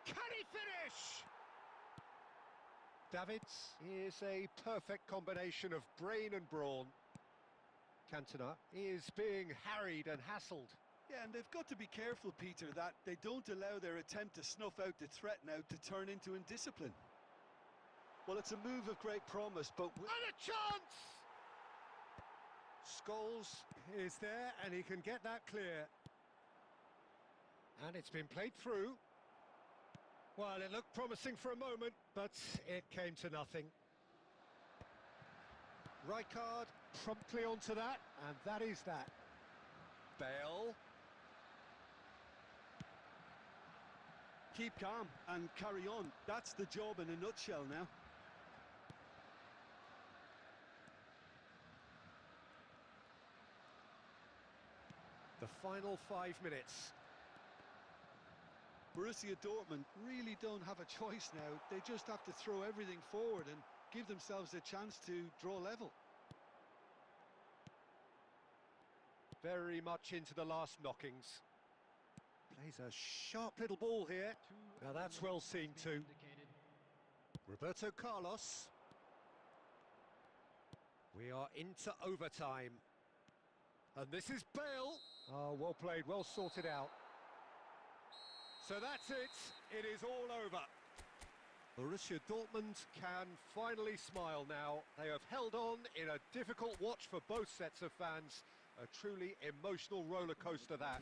A: Can he finish? Davids is a perfect combination of brain and brawn. Cantona is being harried and hassled.
C: Yeah, and they've got to be careful, Peter, that they don't allow their attempt to snuff out the threat now to turn into indiscipline. Well, it's a move of great promise, but...
A: And a chance! Scholes is there, and he can get that clear. And it's been played through. Well, it looked promising for a moment, but it came to nothing. Rijkaard promptly onto that, and that is that. Bale.
C: Keep calm and carry on. That's the job in a nutshell now.
A: The final 5 minutes.
C: Borussia Dortmund really don't have a choice now. They just have to throw everything forward and give themselves a chance to draw level.
A: Very much into the last knockings. Plays a sharp little ball here. Now that's well seen too. Roberto Carlos. We are into overtime. And this is Bale. Oh, well played, well sorted out. So that's it. It is all over. Borussia Dortmund can finally smile now. They have held on in a difficult watch for both sets of fans. A truly emotional roller coaster that.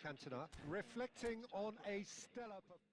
A: Cantona reflecting on a stellar performance.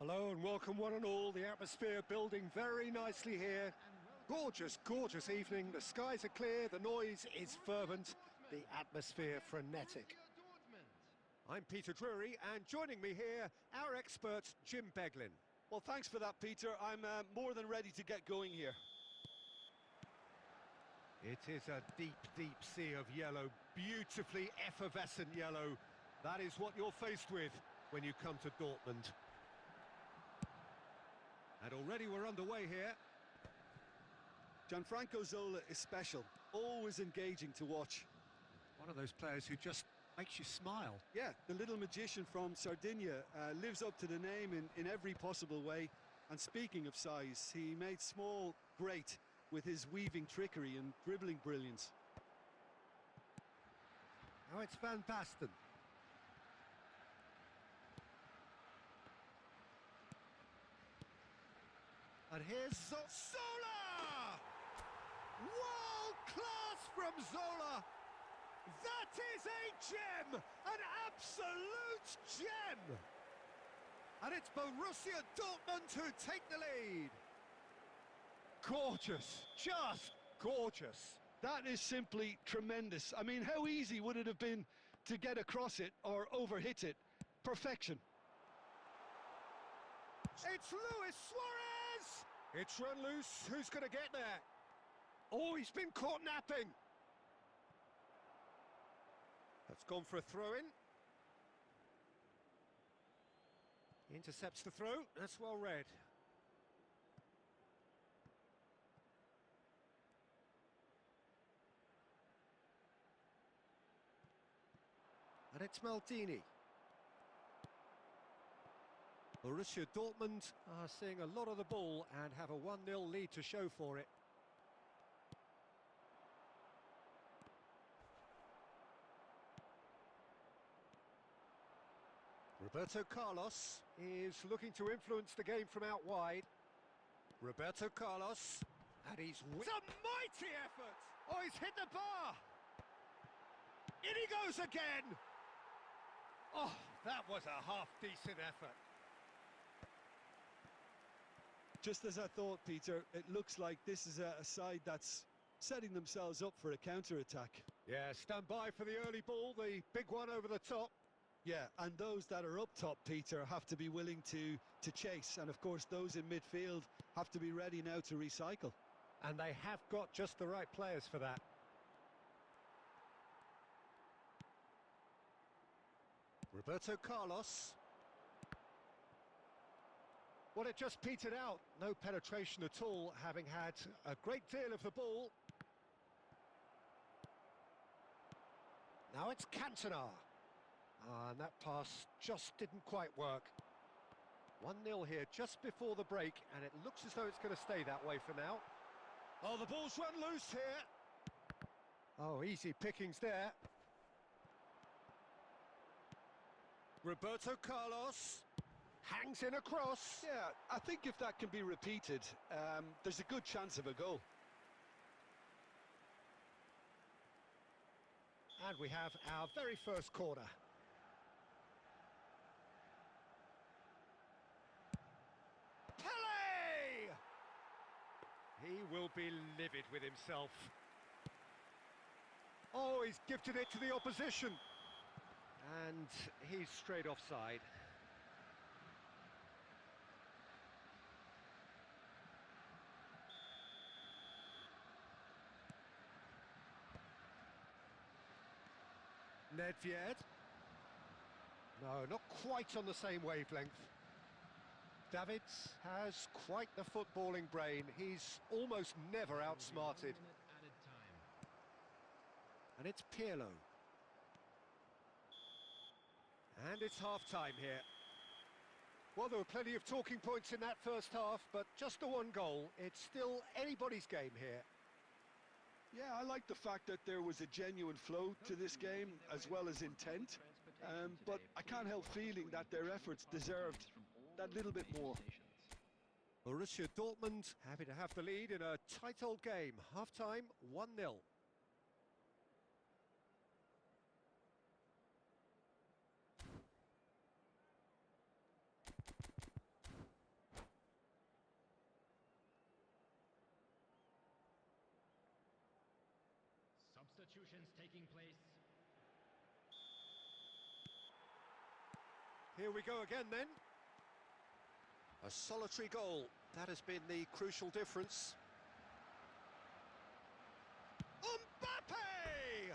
B: Hello and welcome one and all. The atmosphere building very nicely here. Gorgeous, gorgeous evening. The skies are clear, the noise is fervent, the atmosphere frenetic.
A: I'm Peter Drury, and joining me here, our expert, Jim Beglin.
C: Well, thanks for that, Peter. I'm more than ready to get going here.
A: It is a deep, deep sea of yellow, beautifully effervescent yellow. That is what you're faced with when you come to Dortmund. And already we're underway here.
C: Gianfranco Zola is special, always engaging to watch.
B: One of those players who just makes you smile.
C: Yeah, the little magician from Sardinia lives up to the name in every possible way. And speaking of size, he made small great with his weaving trickery and dribbling brilliance.
A: Now it's Van Basten. And here's Zola! World class from Zola! That is a gem! An absolute gem! And it's Borussia Dortmund who take the lead.
B: Gorgeous, just gorgeous.
C: That is simply tremendous. I mean, how easy would it have been to get across it or overhit it? Perfection.
A: It's Luis Suarez!
B: It's run loose, who's going to get there? Oh, he's been caught napping.
A: That's gone for a throw-in. He intercepts the throw, that's well read. And it's Maldini. Borussia Dortmund are seeing a lot of the ball and have a 1-0 lead to show for it. Roberto Carlos is looking to influence the game from out wide. Roberto Carlos, and he's... It's a mighty effort! Oh, he's hit the bar! In he goes again! Oh, that was a half-decent effort.
C: Just as I thought, Peter, it looks like this is a side that's setting themselves up for a counter-attack.
A: Yeah, stand by for the early ball, the big one over the top.
C: Yeah, and those that are up top, Peter, have to be willing to chase. And, of course, those in midfield have to be ready now to recycle.
A: And they have got just the right players for that. Roberto Carlos. Well, it just petered out. No penetration at all, having had a great deal of the ball. Now it's Cantona. And that pass just didn't quite work. 1-0 here just before the break, and it looks as though it's going to stay that way for now. Oh, the ball's run loose here. Oh, easy pickings there. Roberto Carlos hangs in a cross.
C: Yeah, I think if that can be repeated, there's a good chance of a goal.
A: And we have our very first corner. Pele! He will be livid with himself. Oh, he's gifted it to the opposition. And he's straight offside. Nedved. No, not quite on the same wavelength. Davids has quite the footballing brain. He's almost never outsmarted. And it's Pirlo. And it's half-time here. Well, there were plenty of talking points in that first half, but just the one goal. It's still anybody's game here.
C: Yeah, I like the fact that there was a genuine flow to this game, as well as intent. But I can't help feeling that their efforts deserved that little bit more.
A: Borussia Dortmund happy to have the lead in a tight old game. Half-time, 1-0.
D: substitutions taking place.
A: Here we go again then. A solitary goal. That has been the crucial difference. Mbappe!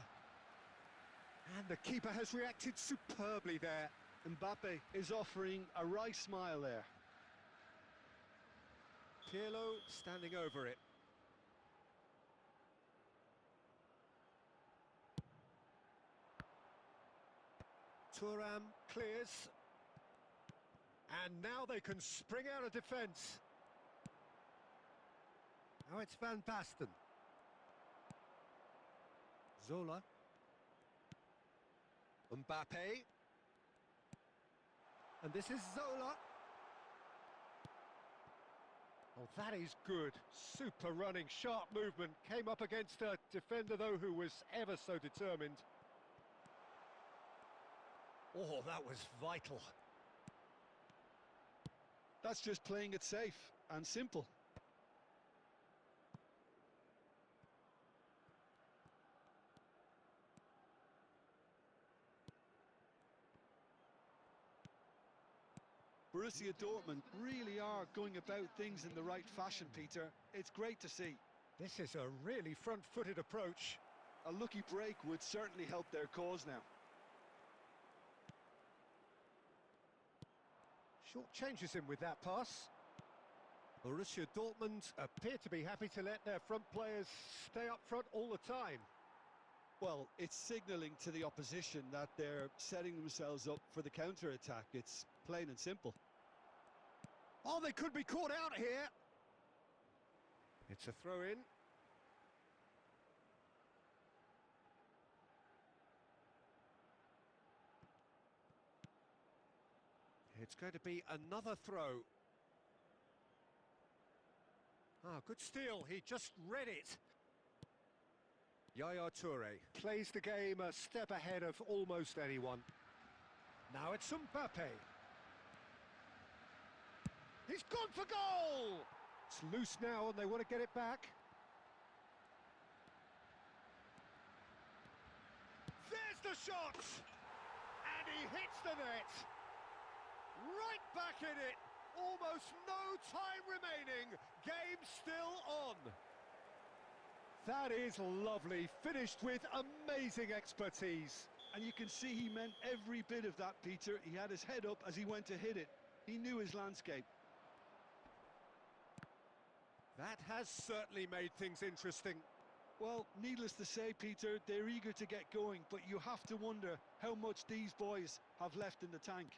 A: And the keeper has reacted superbly there.
C: Mbappe is offering a wry smile there.
A: Pirlo standing over it. Thuram clears. And now they can spring out of defence. Now it's Van Basten. Zola. Mbappe. And this is Zola. Oh, that is good. Super running, sharp movement. Came up against a defender, though, who was ever so determined. Oh, that was vital.
C: That's just playing it safe and simple. Borussia Dortmund really are going about things in the right fashion, Peter. It's great to see.
A: This is a really front-footed approach.
C: A lucky break would certainly help their cause now.
A: Short changes him with that pass. Borussia Dortmund appear to be happy to let their front players stay up front all the time.
C: Well, it's signalling to the opposition that they're setting themselves up for the counter-attack. It's plain and simple.
A: Oh, they could be caught out here. It's a throw-in. It's going to be another throw. Ah, good steal. He just read it. Yaya Toure plays the game a step ahead of almost anyone. Now it's Mbappe. He's gone for goal! It's loose now and they want to get it back. There's the shot! And he hits the net! Right back in it! Almost no time remaining. Game still on. That is lovely. Finished with amazing expertise.
C: And you can see he meant every bit of that, Peter. He had his head up as he went to hit it. He knew his landscape.
A: That has certainly made things interesting.
C: Well, needless to say, Peter, they're eager to get going, but you have to wonder how much these boys have left in the tank.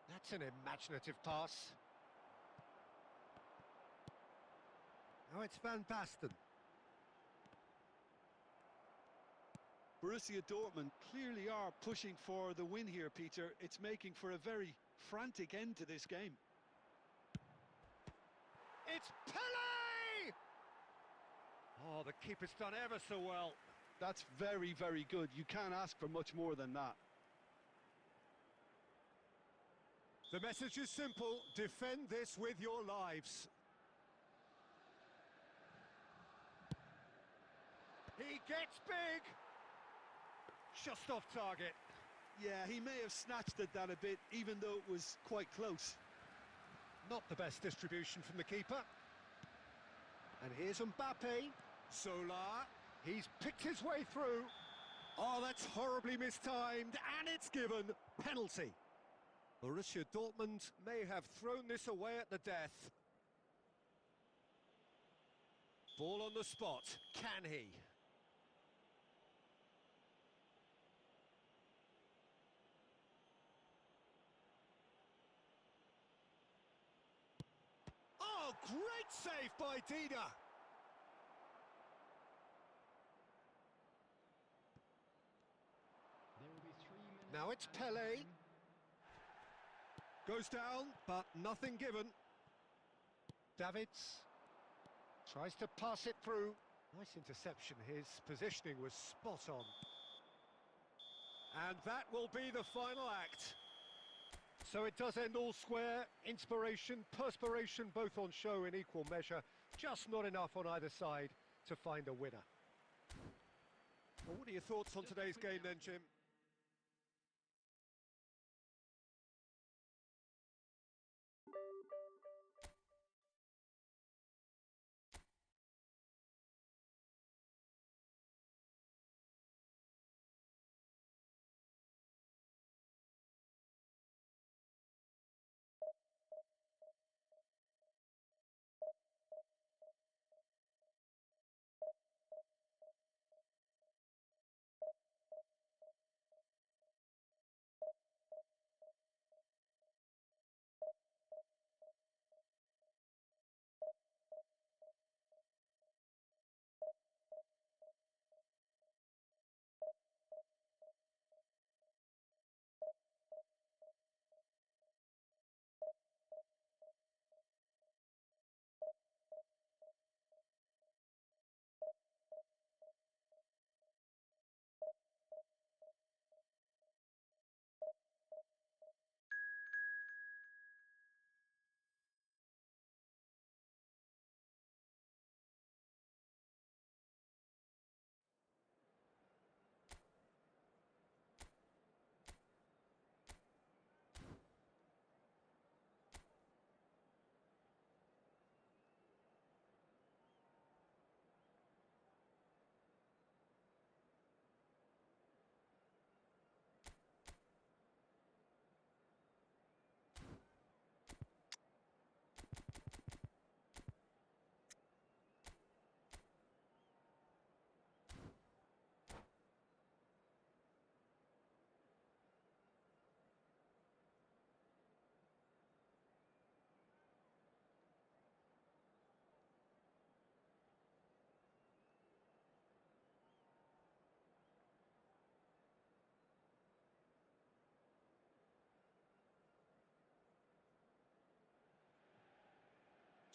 A: That's an imaginative pass. Now it's Van Basten.
C: Borussia Dortmund clearly are pushing for the win here, Peter. It's making for a very frantic end to this game.
A: It's Pele! Oh, the keeper's done ever so well.
C: That's very, very good. You can't ask for much more than that.
A: The message is simple. Defend this with your lives. He gets big. Just off target.
C: Yeah, he may have snatched at that a bit, even though it was quite close.
A: Not the best distribution from the keeper. And here's Mbappe. Zola. He's picked his way through. Oh, that's horribly mistimed. And it's given. Penalty. Borussia Dortmund may have thrown this away at the death. Ball on the spot. Can he? Oh, great save by Dida.
D: There will be 3 minutes.
A: Now it's
D: added
A: Pele.
D: time.
A: Goes down, but nothing given. Davids tries to pass it through. Nice interception. His positioning was spot on. And that will be the final act. So it does end all square. Inspiration, perspiration, both on show in equal measure. Just not enough on either side
B: to find a winner.
A: Well, what are your thoughts on today's game then, Jim?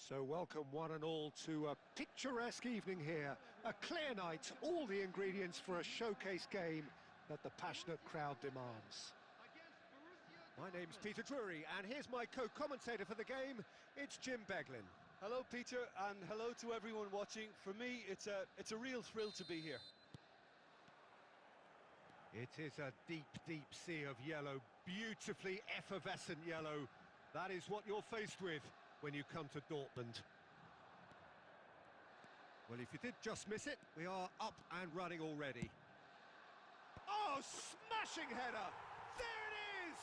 B: So welcome one and all to a picturesque evening here. A clear night, all the ingredients for a showcase game that the passionate crowd demands.
A: My name's Peter Drury, and here's my co-commentator for the game. It's Jim Beglin.
C: Hello, Peter, and hello to everyone watching. For me, it's a real thrill to be here.
A: It is a deep, deep sea of yellow, beautifully effervescent yellow. That is what you're faced with when you come to Dortmund. Well, if you did just miss it, we are up and running already. Oh, smashing header! There it is!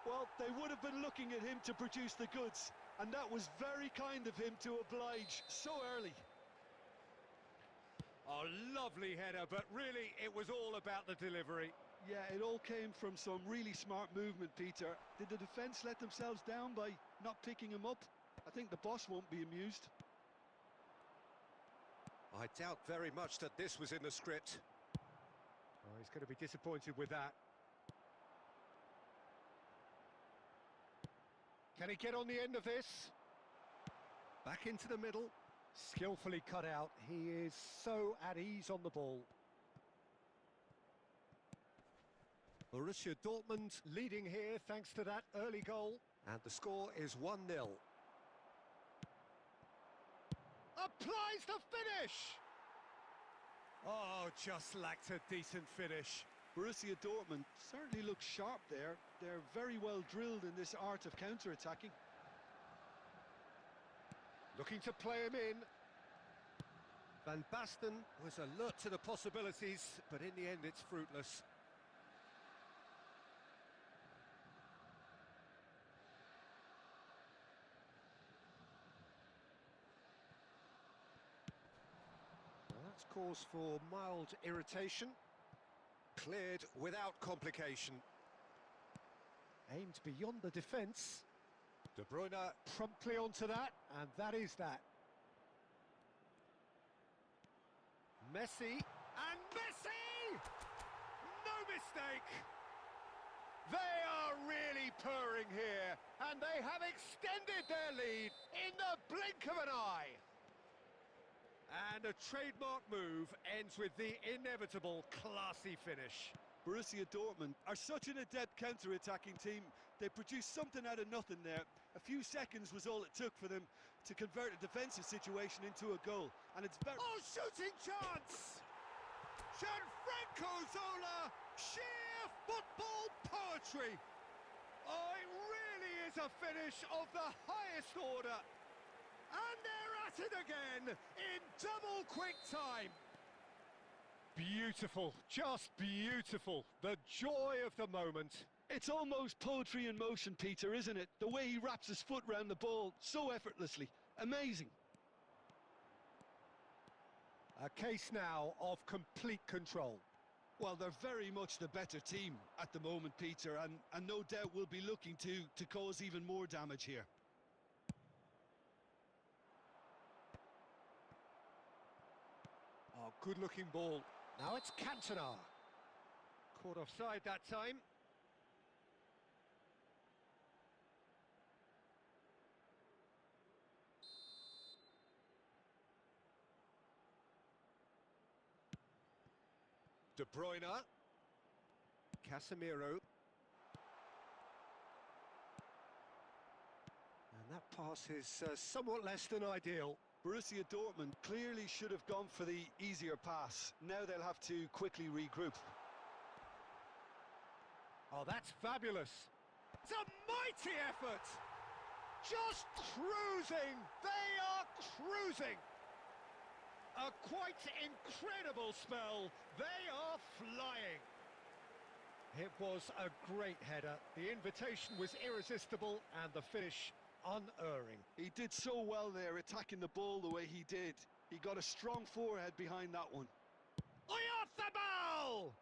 C: Well, they would have been looking at him to produce the goods, and that was very kind of him to oblige so early.
A: Oh, lovely header, but really it was all about the delivery.
C: Yeah, it all came from some really smart movement, Peter. Did the defence let themselves down by not picking him up? I think the boss won't be amused.
A: I doubt very much that this was in the script.
B: Oh, he's going to be disappointed with that. Can he get on the end of this?
A: Back into the middle.
B: Skillfully cut out. He is so at ease on the ball.
A: Borussia Dortmund
B: Leading here thanks to that early goal.
A: and the score is 1-0.
B: Applies the finish!
A: Oh, just lacked a decent finish.
C: Borussia Dortmund certainly looks sharp there. They're very well drilled in this art of counter-attacking.
B: Looking to play him in.
A: Van Basten was alert to the possibilities, but in the end it's fruitless.
B: Well, that's cause for mild irritation.
A: Cleared without complication.
B: Aimed beyond the defence.
A: De Bruyne
B: Promptly onto that, and that is that. Messi, and Messi!
A: no mistake!
B: They are really purring here, and they have extended their lead in the blink of an eye.
A: And a trademark move ends with the inevitable classy finish.
C: Borussia Dortmund are such an adept counter-attacking team. They produced something out of nothing there. A few seconds was all it took for them to convert a defensive situation into a goal. And it's very...
A: Oh, shooting chance! Gianfranco Zola! Sheer football poetry! Oh, it really is a finish of the highest order. And they're at it again in double quick time.
B: Beautiful, just beautiful. The joy of the moment.
C: It's almost poetry in motion, Peter, isn't it? The way he wraps his foot round the ball so effortlessly. Amazing.
B: A case now of complete control.
C: Well, they're very much the better team at the moment, Peter, and no doubt will be looking to cause even more damage here.
B: Oh, good-looking ball. Now it's Cantona.
A: Caught offside that time. De Bruyne. Casemiro. And that pass is somewhat less than ideal.
C: Borussia Dortmund clearly should have gone for the easier pass. Now they'll have to quickly regroup.
A: Oh, that's fabulous. It's a mighty effort. Just cruising. They are cruising. A quite incredible spell. They are flying. It was a great header. The invitation was irresistible and the finish unerring.
C: He did so well there, attacking the ball the way he did. He got a strong forehead behind that one.
A: Oyarzabal!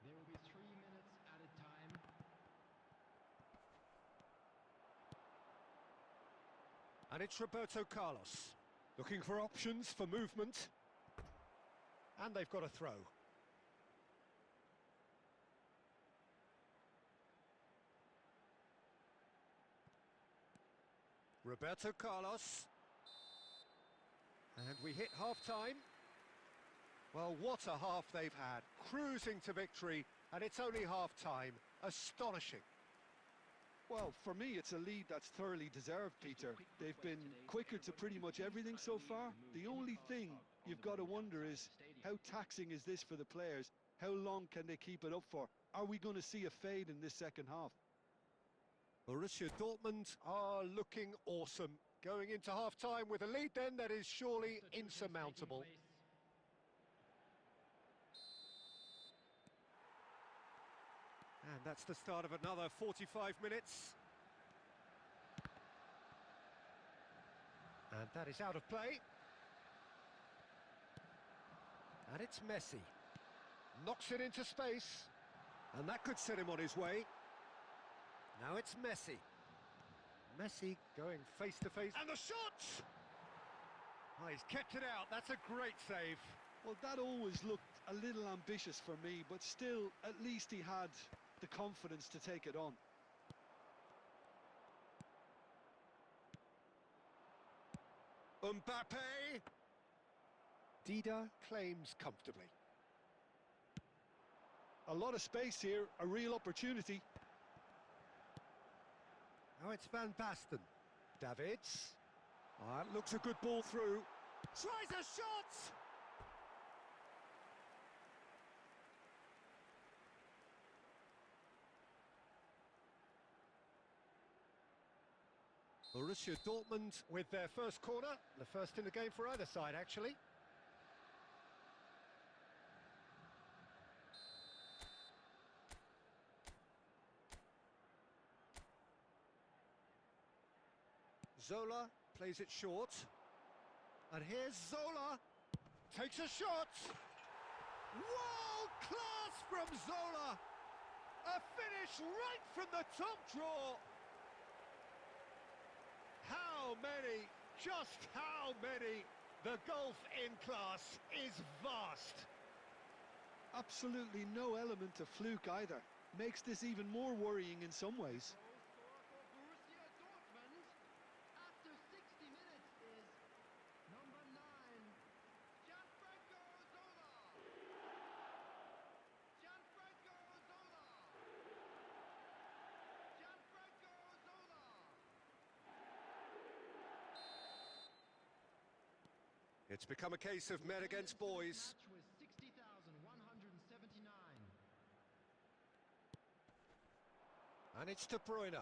D: There will be 3 minutes at a time.
A: And it's Roberto Carlos. Looking for options for movement. And they've got a throw. Roberto Carlos. And we hit half-time. Well, what a half they've had. Cruising to victory, and it's only half-time. Astonishing.
C: Well, for me, it's a lead that's thoroughly deserved, Peter. They've been quicker to pretty much everything so far. The only thing you've got to wonder is, how taxing is this for the players? How long can they keep it up for? Are we going to see a fade in this second half?
A: Borussia Dortmund are looking awesome. Going into half-time with a lead then that is surely insurmountable. And that's the start of another 45 minutes. And that is out of play. And it's Messi. Knocks it into space. And that could set him on his way. Now it's Messi. Messi going face-to-face. And the shot! Oh, he's kept it out. That's a great save.
C: Well, that always looked a little ambitious for me, but still, at least he had the confidence to take it on.
A: Mbappe. Dida claims comfortably.
C: A lot of space here, a real opportunity.
A: Now it's Van Basten. Davids. Oh, that looks a good ball through. Tries a shot! Borussia Dortmund with their first corner. The first in the game for either side, actually. Zola plays it short. And here's Zola. Takes a shot. World class from Zola. A finish right from the top draw. How many? Just how many? The gulf in class is vast.
C: Absolutely no element of fluke either. Makes this even more worrying in some ways.
D: After 60 minutes is number 9, Gianfranco Zola. Gianfranco
A: It's become a case of men against boys.
D: Match was 60,179.
A: And it's De Bruyne.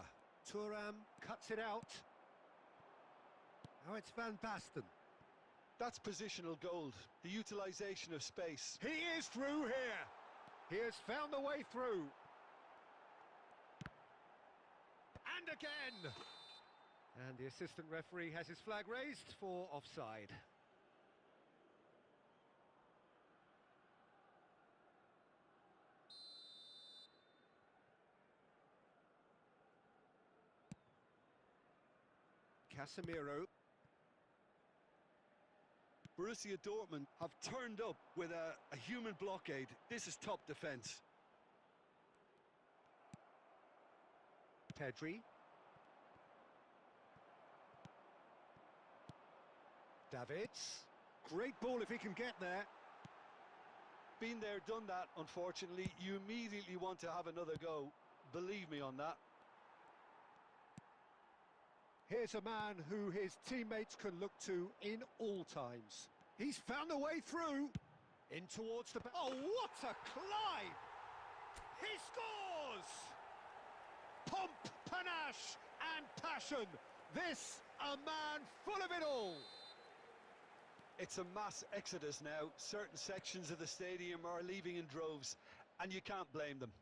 B: Thuram cuts it out. Now it's Van Basten.
C: That's positional gold, the utilisation of space.
B: He is through here. He has found the way through. And again. And the assistant referee has his flag raised for offside. Casemiro.
C: Borussia Dortmund have turned up with a human blockade. This is top defence.
B: Pedri. Davids. Great ball if he can get there.
C: Been there, done that, unfortunately. You immediately want to have another go. Believe me on that.
B: Here's a man who his teammates can look to in all times. He's found a way through. In towards the... Oh, what a climb! He scores! Pomp, panache and passion. This, a man full of it all.
C: It's a mass exodus now. Certain sections of the stadium are leaving in droves, and you can't blame them.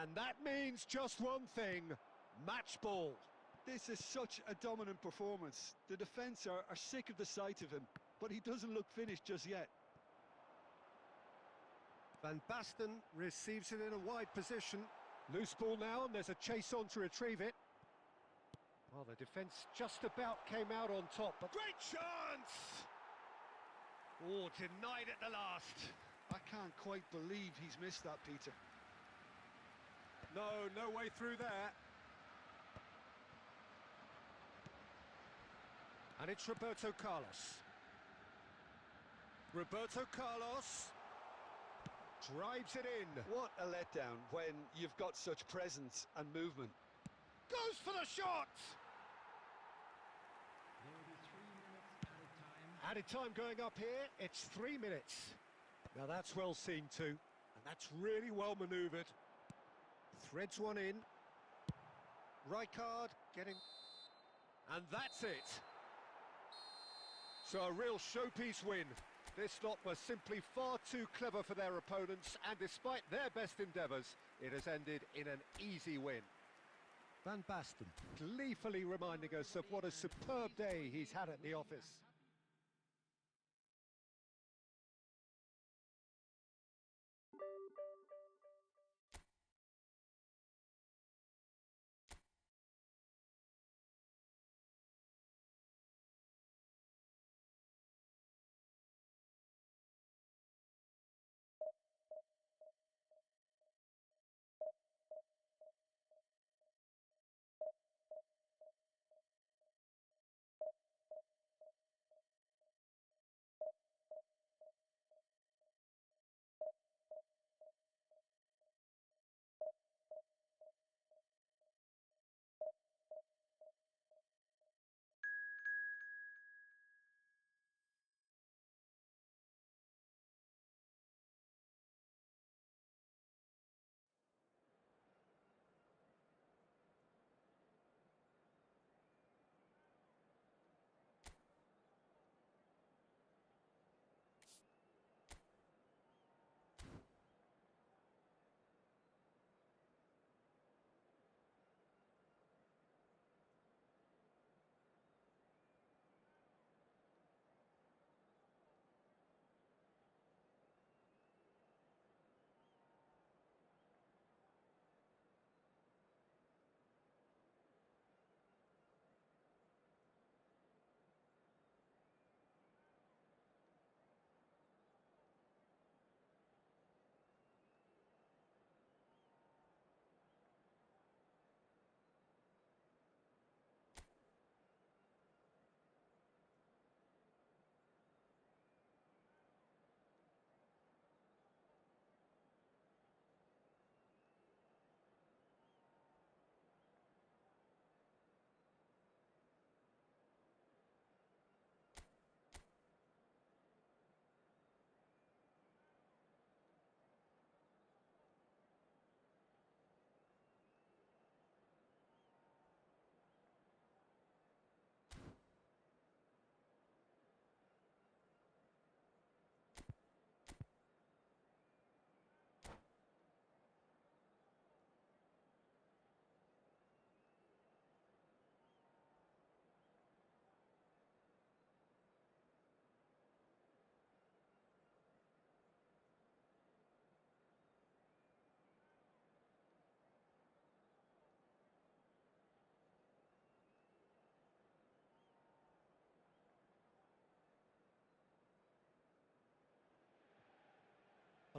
B: And that means just one thing. Match ball.
C: This is such a dominant performance. The defence are sick of the sight of him, but he doesn't look finished just yet.
B: Van Basten receives it in a wide position. Loose ball now, and there's a chase on to retrieve it. Well, the defence just about came out on top, but...
A: Great chance! Oh, denied at the last.
C: I can't quite believe he's missed that, Peter.
B: No way through there. And it's Roberto Carlos. Roberto Carlos drives it in.
C: What a letdown when you've got such presence and movement.
B: Goes for the shot!
D: There will be 3 minutes added time.
B: Added time going up here, it's 3 minutes. Now that's well seen too, and that's really well manoeuvred. Threads one in. Rijkaard getting... And that's it. So a real showpiece win. This lot was simply far too clever for their opponents, and despite their best endeavours, it has ended in an easy win. Van Basten gleefully reminding us of what a superb day he's had at the office.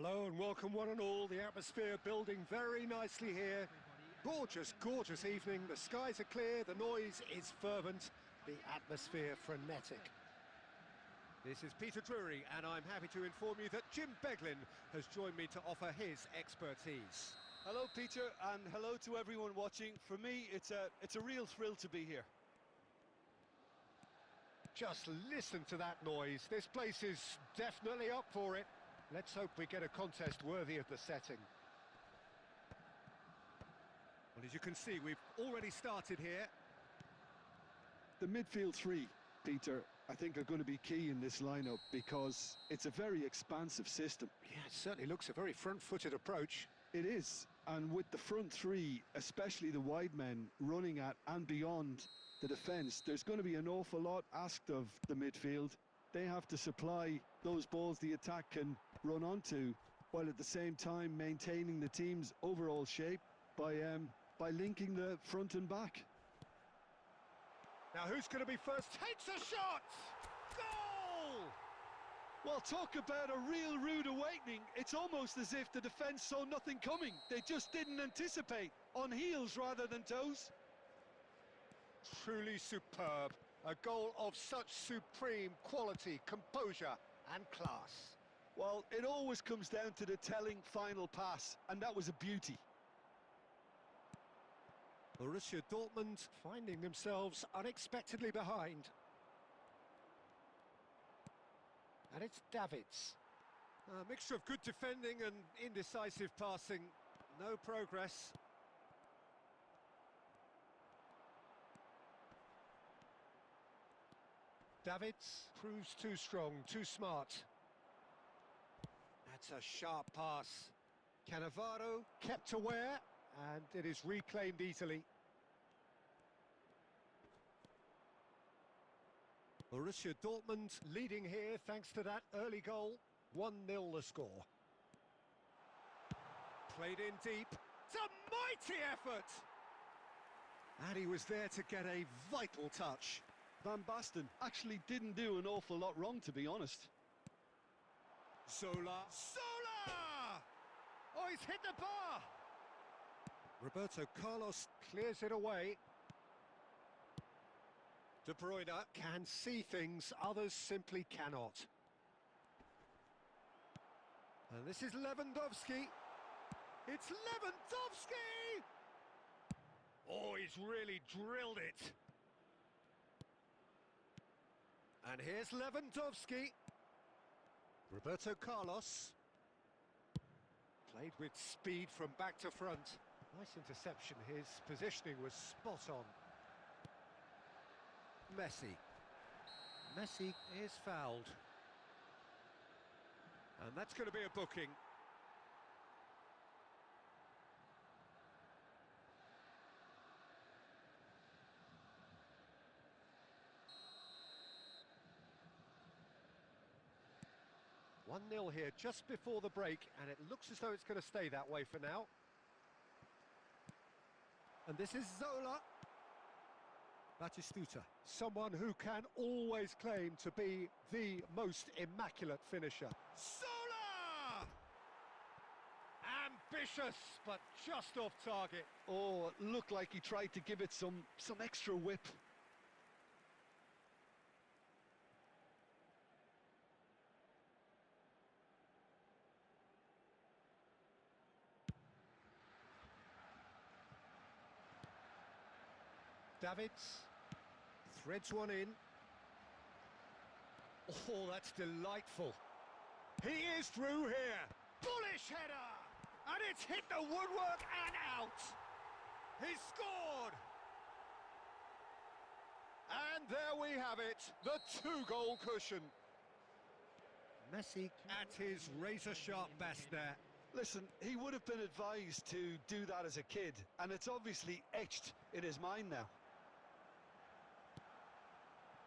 B: Hello and welcome one and all. The atmosphere building very nicely here. Gorgeous, gorgeous evening. The skies are clear, the noise is fervent, the atmosphere frenetic.
A: This is Peter Drury, and I'm happy to inform you that Jim Beglin has joined me to offer his expertise.
C: Hello, Peter, and hello to everyone watching. For me, it's a real thrill to be here.
B: Just listen to that noise. This place is definitely up for it. Let's hope we get a contest worthy of the setting.
A: Well, as you can see, we've already started here.
C: The midfield three, Peter, I think are going to be key in this lineup because it's a very expansive system.
B: Yeah, it certainly looks a very front-footed approach.
C: It is, and with the front three, especially the wide men, running at and beyond the defence, there's going to be an awful lot asked of the midfield. They have to supply those balls the attack can run onto, while at the same time maintaining the team's overall shape by linking the front and back.
B: Now who's going to be first? Takes a shot! Goal!
C: Well, talk about a real rude awakening. It's almost as if the defence saw nothing coming. They just didn't anticipate, on heels rather than toes.
B: Truly superb. A goal of such supreme quality, composure and class.
C: Well, it always comes down to the telling final pass, and that was a beauty.
B: Borussia Dortmund finding themselves unexpectedly behind. And it's Davids.
A: A mixture of good defending and indecisive passing. No progress.
B: Davids proves too strong, too smart. That's a sharp pass. Cannavaro kept aware, and it is reclaimed easily. Borussia Dortmund leading here thanks to that early goal. 1-0 the score.
A: Played in deep. It's a mighty effort!
B: And he was there to get a vital touch.
C: Van Basten actually didn't do an awful lot wrong, to be honest.
A: Zola. Zola! Oh, he's hit the bar!
B: Roberto Carlos clears it away.
A: De Bruyne
B: Can see things others simply cannot.
A: And this is Lewandowski. It's Lewandowski! Oh, he's really drilled it. And here's Lewandowski. Roberto Carlos.
B: Played with speed from back to front. Nice interception. His positioning was spot on.
A: Messi. Messi is fouled. And that's going to be a booking.
B: One 0 here just before the break, and it looks as though it's going to stay that way for now.
A: And this is Zola. Batistuta.
B: Someone who can always claim to be the most immaculate finisher.
A: Zola! Ambitious, but just off target.
C: Oh, it looked like he tried to give it some extra whip.
B: Davids threads one in.
A: Oh, that's delightful. He is through here. Bullish header! And it's hit the woodwork and out. He's scored. And there we have it, the 2-goal cushion.
B: Messi
A: At his razor-sharp best there.
C: Listen, he would have been advised to do that as a kid, and it's obviously etched in his mind now.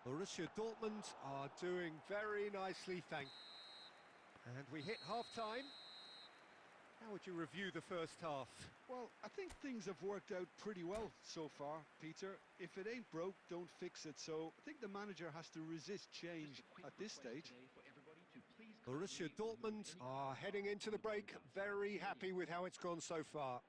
B: Borussia Dortmund are doing very nicely,
A: And we hit half-time. How would you review the first half?
C: Well, I think things have worked out pretty well so far, Peter. If it ain't broke, don't fix it. So I think the manager has to resist change at this stage.
D: For everybody to please
A: Borussia Dortmund are heading into the break, very happy with how it's gone so far.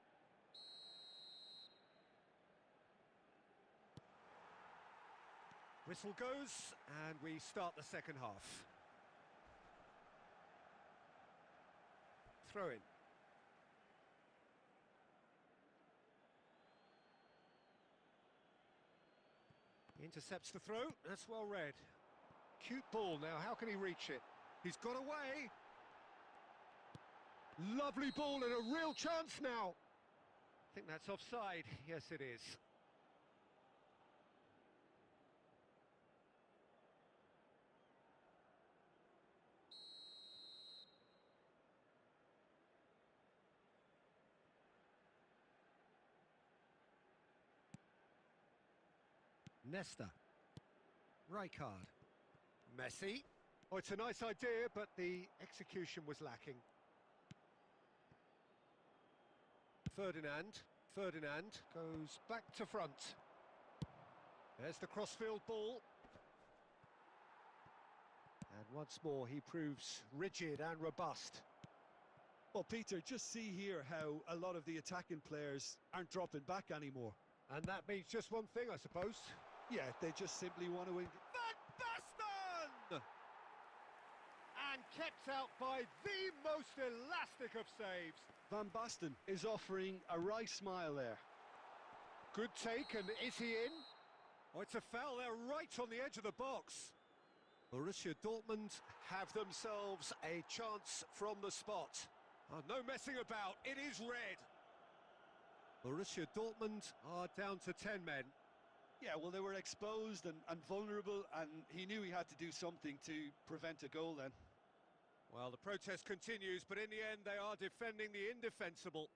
A: Whistle goes, and we start the second half. Throw in. Intercepts the throw, that's well read. Cute ball now, how can he reach it? He's got away. Lovely ball and a real chance now. I think that's offside, yes it is. Nesta. Rijkaard. Messi. Oh, it's a nice idea, but the execution was lacking. Ferdinand goes back to front. There's the crossfield ball. And once more he proves rigid and robust.
C: Well, Peter, just see here how a lot of the attacking players aren't dropping back anymore.
A: And that means just one thing, I suppose.
C: Yeah, they just simply want to win.
A: Van Basten! And kept out by the most elastic of saves.
C: Van Basten is offering a right smile there.
A: Good take, and is he in? Oh, it's a foul there right on the edge of the box. Borussia Dortmund have themselves a chance from the spot. Oh, no messing about, it is red. Borussia Dortmund are down to 10 men.
C: Yeah, well, they were exposed and vulnerable, and he knew he had to do something to prevent a goal then.
A: Well, the protest continues, but in the end they are defending the indefensible.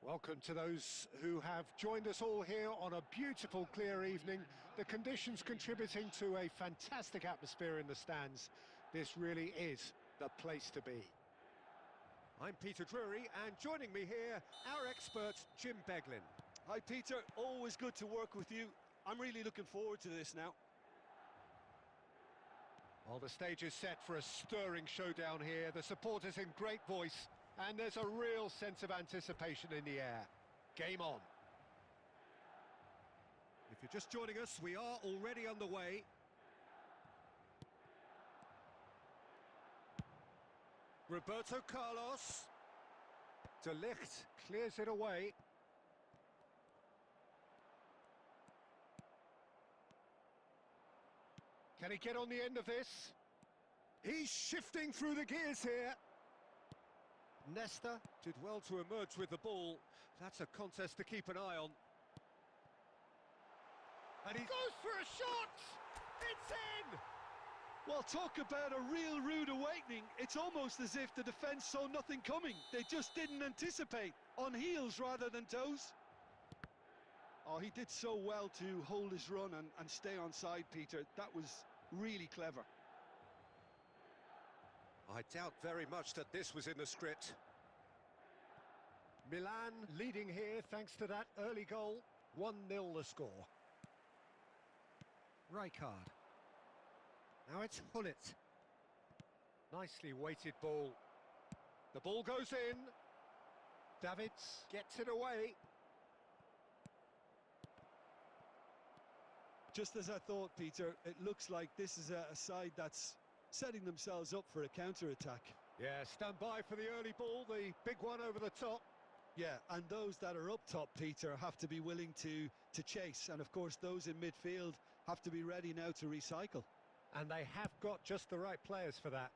B: Welcome to those who have joined us all here on a beautiful, clear evening. The conditions contributing to a fantastic atmosphere in the stands. This really is the place to be.
A: I'm Peter Drury, and joining me here, our expert, Jim Beglin.
C: Hi Peter, always good to work with you. I'm really looking forward to this now.
B: Well, the stage is set for a stirring showdown here. The supporters in great voice, and there's a real sense of anticipation in the air. Game on.
A: If you're just joining us, we are already underway. Roberto Carlos.
B: De Ligt clears it away. Can he get on the end of this?
A: He's shifting through the gears here. Nesta did well to emerge with the ball. That's a contest to keep an eye on. And he goes for a shot! It's in!
C: Well, talk about a real rude awakening. It's almost as if the defence saw nothing coming. They just didn't anticipate. On heels rather than toes. Oh, he did so well to hold his run and stay on side, Peter. That was really clever.
A: I doubt very much that this was in the script.
B: Milan leading here thanks to that early goal. 1-0 the score.
A: Rijkaard. Now it's Hullet.
B: Nicely weighted ball. The ball goes in. Davids gets it away.
C: Just as I thought, Peter, it looks like this is a side that's setting themselves up for a counter-attack.
B: Yeah, stand by for the early ball, the big one over the top.
C: Yeah, and those that are up top, Peter, have to be willing to chase. And, of course, those in midfield have to be ready now to recycle.
B: And they have got just the right players for that.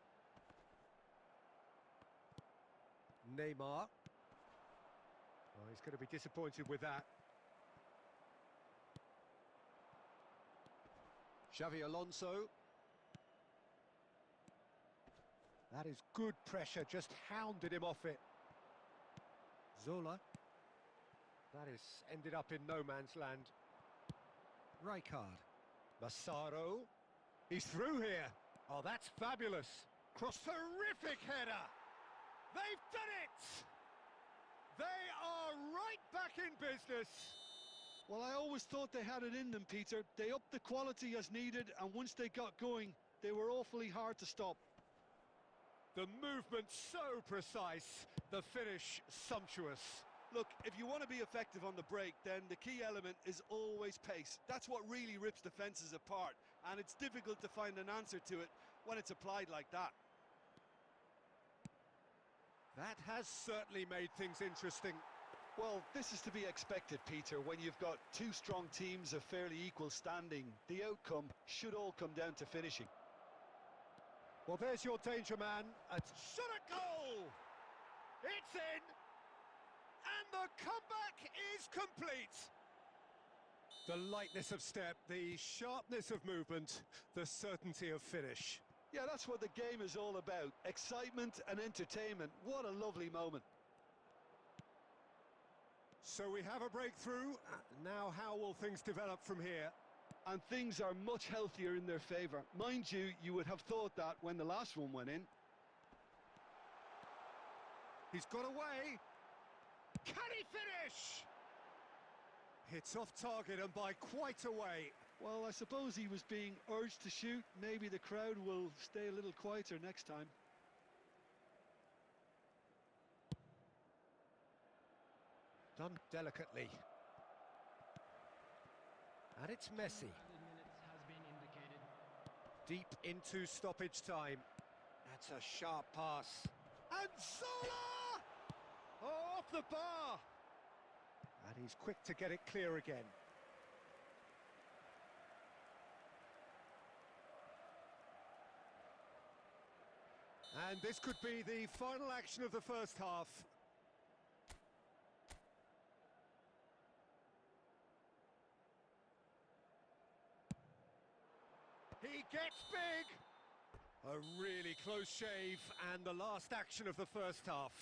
A: Neymar.
B: Oh, he's going to be disappointed with that.
A: Xavi Alonso.
B: That is good pressure, just hounded him off it.
A: Zola.
B: That is ended up in no man's land.
A: Rijkaard.
B: Massaro. He's through here. Oh, that's fabulous. Cross, terrific header. They've done it. They are right back in business.
C: Well, I always thought they had it in them, Peter. They upped the quality as needed, and once they got going, they were awfully hard to stop.
B: The movement so precise, the finish sumptuous.
C: Look, if you want to be effective on the break, then the key element is always pace. That's what really rips defences apart, and it's difficult to find an answer to it when it's applied like that.
A: That has certainly made things interesting.
C: Well, this is to be expected, Peter, when you've got two strong teams of fairly equal standing. The outcome should all come down to finishing.
B: Well, there's your danger man. A shot at goal! It's in!
A: And the comeback is complete. The lightness of step, the sharpness of movement, the certainty of finish.
C: Yeah, that's what the game is all about. Excitement and entertainment. What a lovely moment.
A: So we have a breakthrough. Now how will things develop from here?
C: And things are much healthier in their favour. Mind you, you would have thought that when the last one went in.
A: He's got away. Can he finish? It's off target and by quite a way.
C: Well, I suppose he was being urged to shoot. Maybe the crowd will stay a little quieter next time.
B: Done delicately. And it's Messi. Deep into stoppage time. That's a sharp pass.
A: And Zola!
B: Oh, off the bar! And he's quick to get it clear again.
A: And this could be the final action of the first half. He gets big! A really close shave, and the last action of the first half.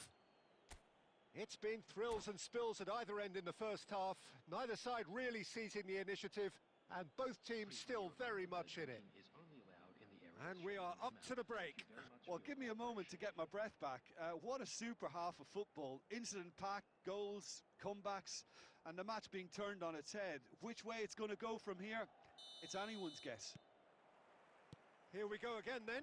B: It's been thrills and spills at either end in the first half. Neither side really seizing the initiative, and both teams still very much in it.
A: And we are up to the break.
C: Well, give me a moment to get my breath back. What a super half of football. Incident-packed, goals, comebacks, and the match being turned on its head. Which way it's going to go from here, it's anyone's guess.
A: Here we go again then.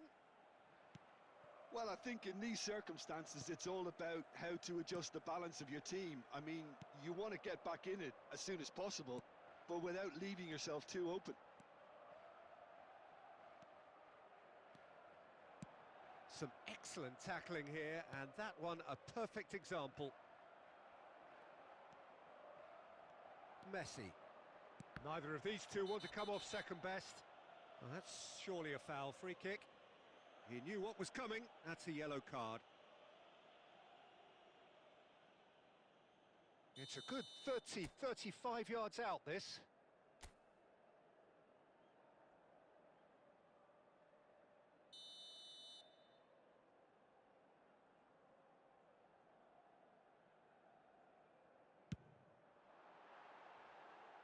C: Well, I think in these circumstances, it's all about how to adjust the balance of your team. I mean, you want to get back in it as soon as possible, but without leaving yourself too open.
A: Some excellent tackling here, and that one a perfect example. Messi.
B: Neither of these two want to come off second best.
A: Well, that's surely a foul. Free kick. He knew what was coming. That's a yellow card.
B: It's a good 30, 35 yards out, this.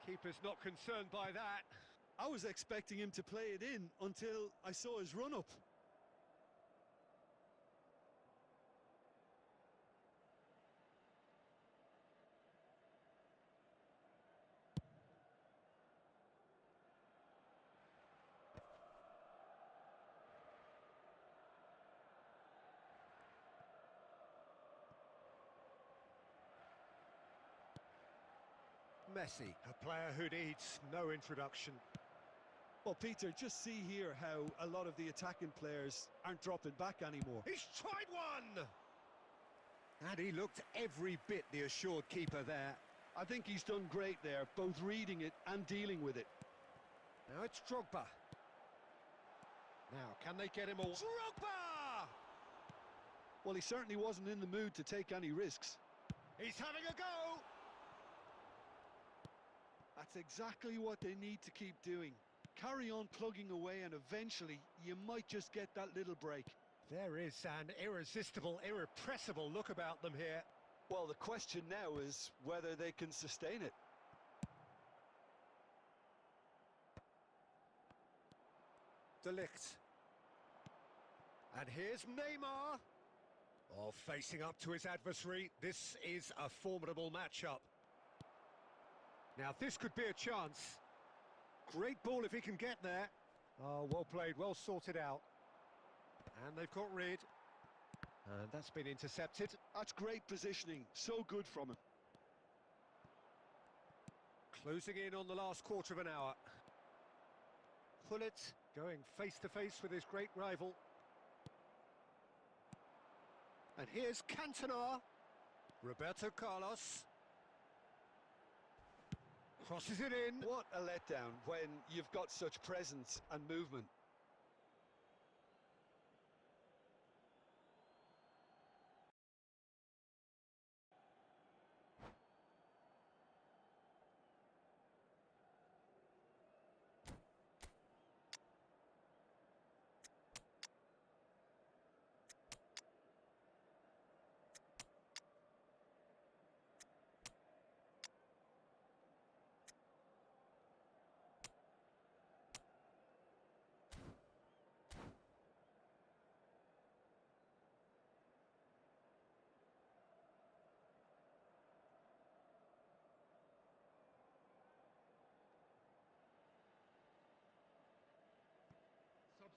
A: Keeper's not concerned by that.
C: I was expecting him to play it in until I saw his run-up.
A: Messi.
B: A player who needs no introduction.
C: Well, Peter, just see here how a lot of the attacking players aren't dropping back anymore.
A: He's tried one! And he looked every bit the assured keeper there.
C: I think he's done great there, both reading it and dealing with it.
A: Now it's Drogba.
B: Now, can they get him all?
A: Drogba!
C: Well, he certainly wasn't in the mood to take any risks.
A: He's having a go!
C: That's exactly what they need to keep doing. Carry on plugging away and eventually you might just get that little break.
B: There is an irresistible, irrepressible look about them here.
C: Well, the question now is whether they can sustain it.
A: De Ligt. And here's Neymar. Oh, facing up to his adversary. This is a formidable matchup.
B: Now, this could be a chance. Great ball if he can get there. Oh, well played, well sorted out. And they've got rid. And that's been intercepted.
C: That's great positioning, so good from him.
A: Closing in on the last quarter of an hour.
B: Pullet going face-to-face with his great rival. And here's Cantona.
A: Roberto Carlos.
B: Crosses it in.
C: What a letdown when you've got such presence and movement.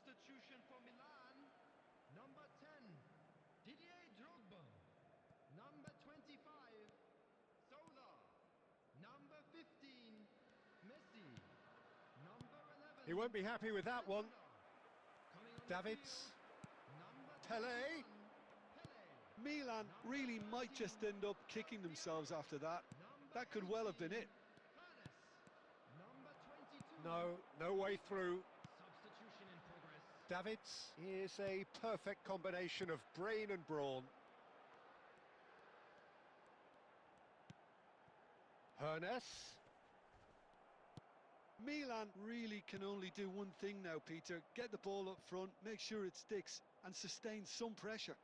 D: Substitution for Milan, number 10, Didier Drogba. Number 25, Zola. Number 15, Messi. Number 11.
B: He won't be happy with that one.
D: Davids.
B: Pele.
C: Milan really might just end up kicking themselves after that. That could well have been it.
B: No, no way through.
D: Substitution in progress.
B: Davids is a perfect combination of brain and brawn. Hernes.
C: Milan really can only do one thing now, Peter. Get the ball up front, make sure it sticks, and sustain some pressure.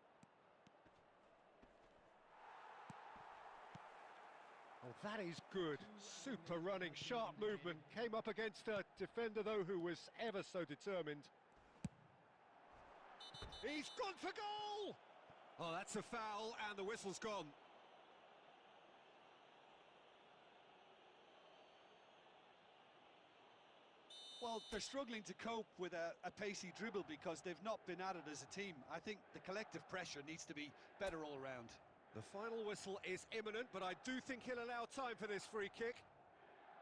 B: Oh, that is good. Super running, sharp movement. Came up against a defender, though, who was ever so determined.
A: He's gone for goal! Oh, that's a foul, and the whistle's gone.
C: Well, they're struggling to cope with a pacey dribble because they've not been at it as a team. I think the collective pressure needs to be better all round.
A: The final whistle is imminent, but I do think he'll allow time for this free kick.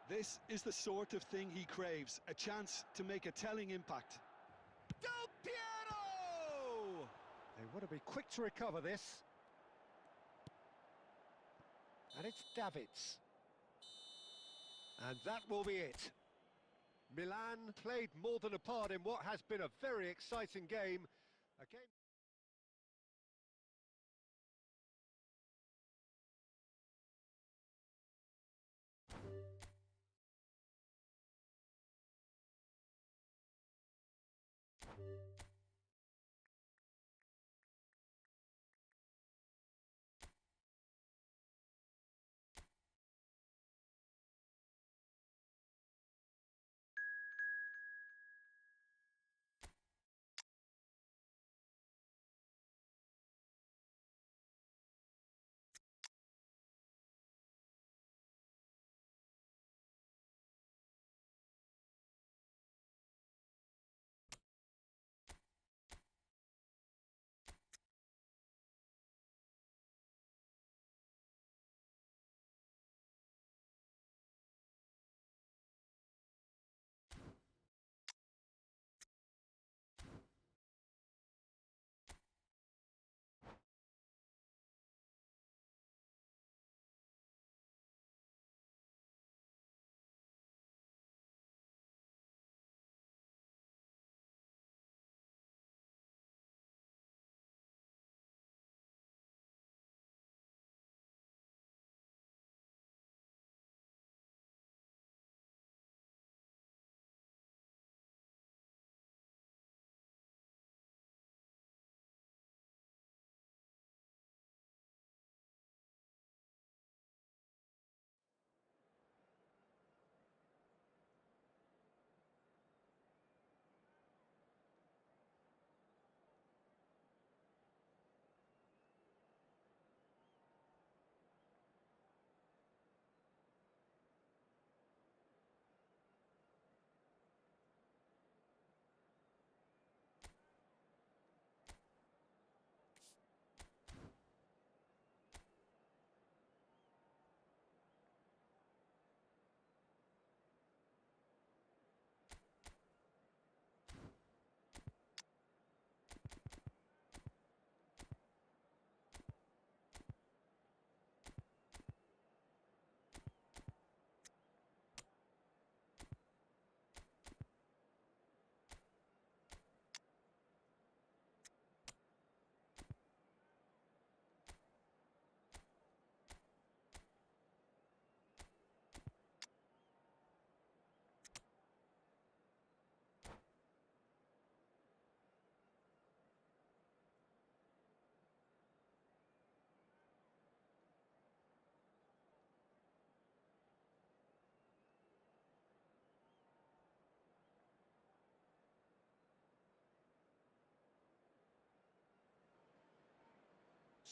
C: This is the sort of thing he craves, a chance to make a telling impact.
A: Del Piero!
B: They want to be quick to recover this. And it's Davids. And that will be it. Milan played more than a part in what has been a very exciting game. A game...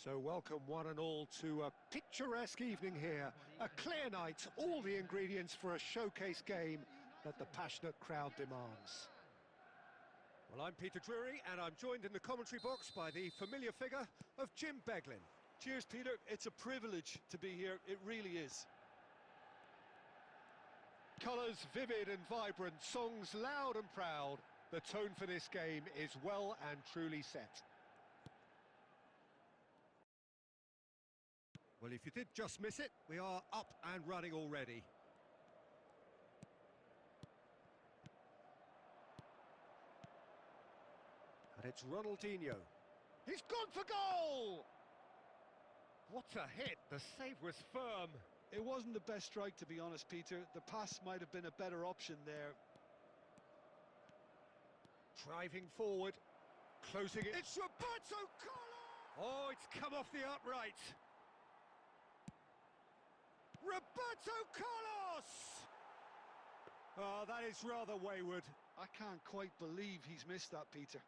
B: So welcome one and all to a picturesque evening here. A clear night, all the ingredients for a showcase game that the passionate crowd demands.
A: Well, I'm Peter Drury, and I'm joined in the commentary box by the familiar figure of Jim Beglin.
C: Cheers, Peter. It's a privilege to be here. It really is.
B: Colours vivid and vibrant, songs loud and proud. The tone for this game is well and truly set.
A: Well, if you did just miss it, we are up and running already. And it's Ronaldinho.
B: He's gone for goal! What a hit, the save was firm.
C: It wasn't the best strike, to be honest, Peter. The pass might have been a better option there.
A: Driving forward, closing it. It's Roberto Carlos! Oh, it's come off the upright. Roberto Carlos! Oh, that is rather wayward.
C: I can't quite believe he's missed that, Peter.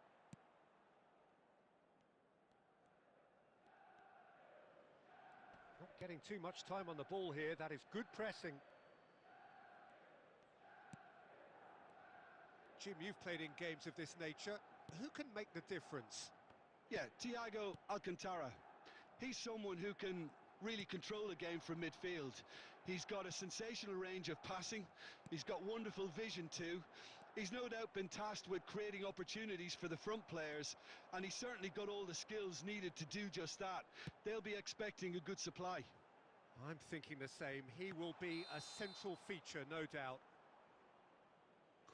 B: Not getting too much time on the ball here. That is good pressing.
A: Jim, you've played in games of this nature. Who can make the difference?
C: Yeah, Thiago Alcantara. He's someone who can really control a game from midfield. He's got a sensational range of passing. He's got wonderful vision too. He's no doubt been tasked with creating opportunities for the front players, and he's certainly got all the skills needed to do just that. They'll be expecting a good supply.
A: I'm thinking the same. He will be a central feature, no doubt.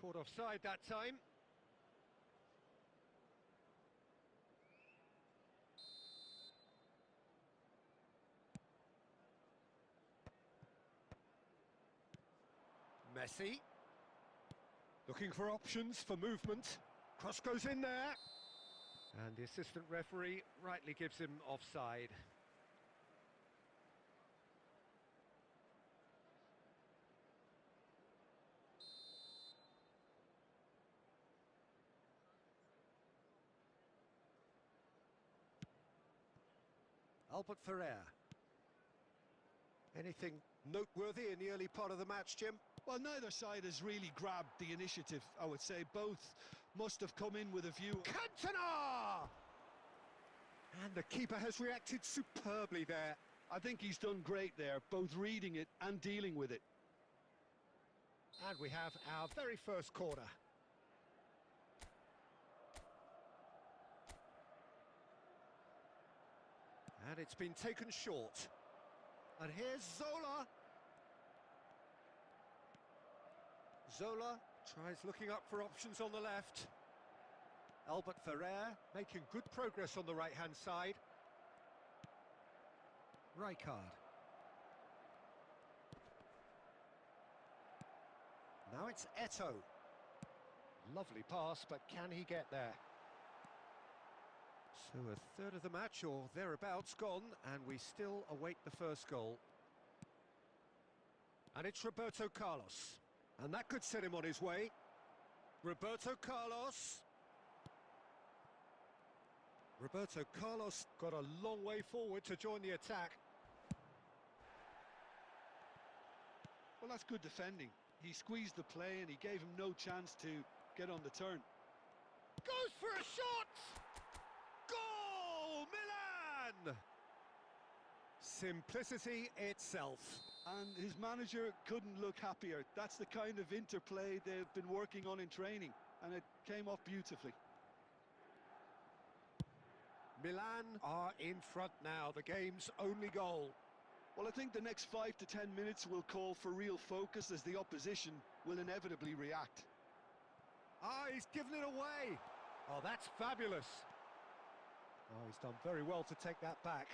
A: Caught offside that time. Messi. Looking for options for movement. Cross goes in there. And the assistant referee rightly gives him offside. Albert Ferrer. Anything noteworthy in the early part of the match, Jim?
C: Well, neither side has really grabbed the initiative, I would say. Both must have come in with a view.
A: Cantona! And the keeper has reacted superbly there.
C: I think he's done great there, both reading it and dealing with it.
A: And we have our very first corner. And it's been taken short. And here's Zola. Zola tries looking up for options on the left. Albert Ferrer making good progress on the right-hand side. Rijkaard. Now it's Eto'o. Lovely pass, but can he get there? So a third of the match or thereabouts gone, and we still await the first goal. And it's Roberto Carlos. And that could set him on his way. Roberto Carlos. Roberto Carlos got a long way forward to join the attack.
C: Well, that's good defending. He squeezed the play and he gave him no chance to get on the turn.
A: Goes for a shot! Goal! Milan! Simplicity itself.
C: And his manager couldn't look happier. That's the kind of interplay they've been working on in training, and it came off beautifully.
A: Milan are in front now, the game's only goal.
C: Well, I think the next 5 to 10 minutes will call for real focus as the opposition will inevitably react.
A: Ah, he's given it away. Oh, that's fabulous. Oh, he's done very well to take that back.